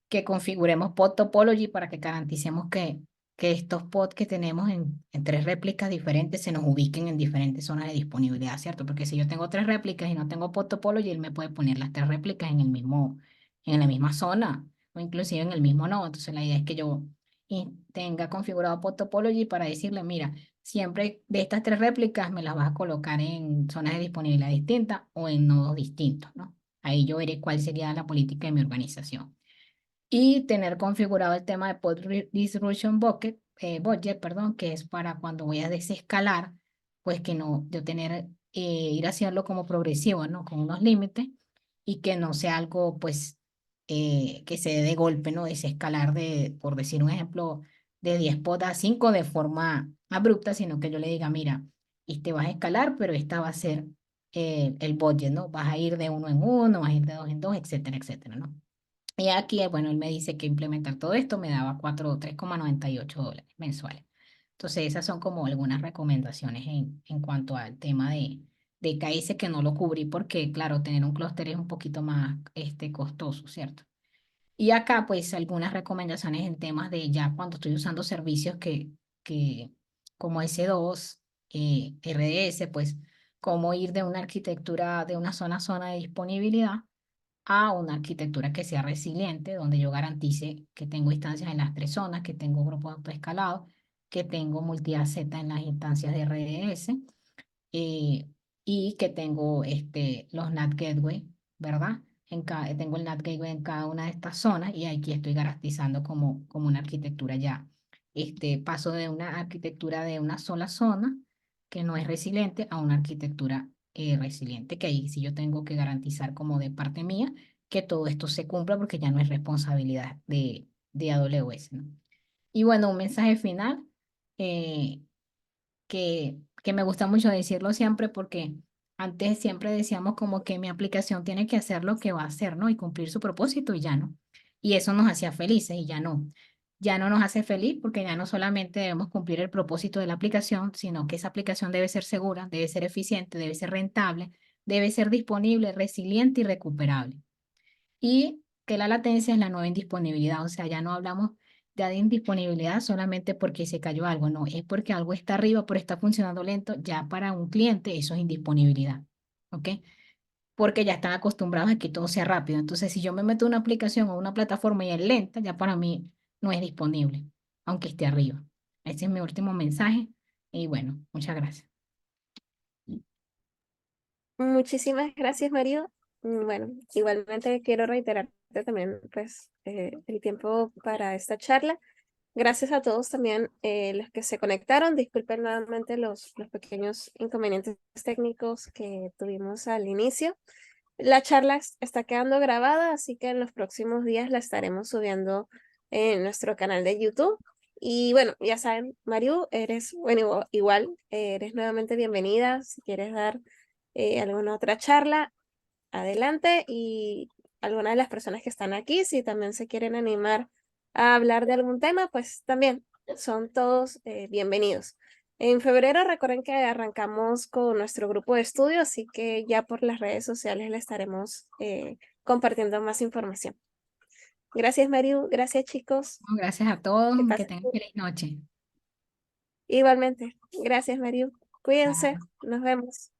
Que configuremos pod topology para que garanticemos que estos pods que tenemos en 3 réplicas diferentes se nos ubiquen en diferentes zonas de disponibilidad, ¿cierto? Porque si yo tengo 3 réplicas y no tengo pod topology, él me puede poner las 3 réplicas en la misma zona o inclusive en el mismo nodo. Entonces la idea es que yo tenga configurado pod topology para decirle, mira, siempre de estas 3 réplicas me las vas a colocar en zonas de disponibilidad distintas o en nodos distintos, ¿no? Ahí yo veré cuál sería la política de mi organización. y tener configurado el tema de Pod Distribution Bucket, Budget, perdón, que es para cuando voy a desescalar, pues que no, yo tener, ir haciéndolo como progresivo, ¿no? Con unos límites y que no sea algo, pues, que se dé de golpe, ¿no? Desescalar de, por decir un ejemplo, de 10 pods a 5 de forma abrupta, sino que yo le diga, mira, este vas a escalar, pero esta va a ser el budget, ¿no? Vas a ir de uno en uno, vas a ir de dos en dos, etcétera, etcétera, ¿no? Y aquí, bueno, él me dice que implementar todo esto me daba 3,98 dólares mensuales. Entonces, esas son como algunas recomendaciones en cuanto al tema de KS que no lo cubrí porque, claro, tener un clúster es un poquito más costoso, ¿cierto? Y acá, pues, algunas recomendaciones en temas de ya cuando estoy usando servicios que como S2, RDS, pues, cómo ir de una arquitectura, de una zona a zona de disponibilidad a una arquitectura que sea resiliente, donde yo garantice que tengo instancias en las tres zonas, que tengo grupos autoescalados, que tengo multi-AZ en las instancias de RDS eh, y que tengo los NAT Gateway, ¿verdad? Tengo el NAT Gateway en cada una de estas zonas y aquí estoy garantizando como una arquitectura ya. Paso de una arquitectura de una sola zona que no es resiliente a una arquitectura resiliente, que ahí sí yo tengo que garantizar como de parte mía que todo esto se cumpla porque ya no es responsabilidad de AWS, ¿no? Y bueno, un mensaje final. eh, que me gusta mucho decirlo siempre porque antes siempre decíamos como que mi aplicación tiene que hacer lo que va a hacer, ¿no? Y cumplir su propósito y ya no. Y eso nos hacía felices y ya no. Ya no nos hace feliz porque ya no solamente debemos cumplir el propósito de la aplicación, sino que esa aplicación debe ser segura, debe ser eficiente, debe ser rentable, debe ser disponible, resiliente y recuperable. Y que la latencia es la nueva indisponibilidad, o sea, ya no hablamos ya de indisponibilidad solamente porque se cayó algo, no, es porque algo está arriba pero está funcionando lento, ya para un cliente eso es indisponibilidad, ¿ok? Porque ya están acostumbrados a que todo sea rápido. Entonces, si yo me meto en una aplicación o una plataforma y es lenta, ya para mí no es disponible, aunque esté arriba. Ese es mi último mensaje y bueno, muchas gracias. Muchísimas gracias, Mario. Bueno, igualmente quiero reiterarte también, pues, el tiempo para esta charla. Gracias a todos también los que se conectaron. Disculpen nuevamente los pequeños inconvenientes técnicos que tuvimos al inicio. La charla está quedando grabada, así que en los próximos días la estaremos subiendo en nuestro canal de YouTube. Y bueno, ya saben, Mariu, eres, bueno, igual, eres nuevamente bienvenida. Si quieres dar alguna otra charla, adelante. Y alguna de las personas que están aquí, si también se quieren animar a hablar de algún tema, pues también son todos bienvenidos. En febrero recuerden que arrancamos con nuestro grupo de estudio, así que ya por las redes sociales le estaremos compartiendo más información. Gracias, Mariu. Gracias, chicos. No, gracias a todos, Que que pasen tengan bien. feliz noche. Igualmente. Gracias, Mariu. Cuídense. Chao. Nos vemos.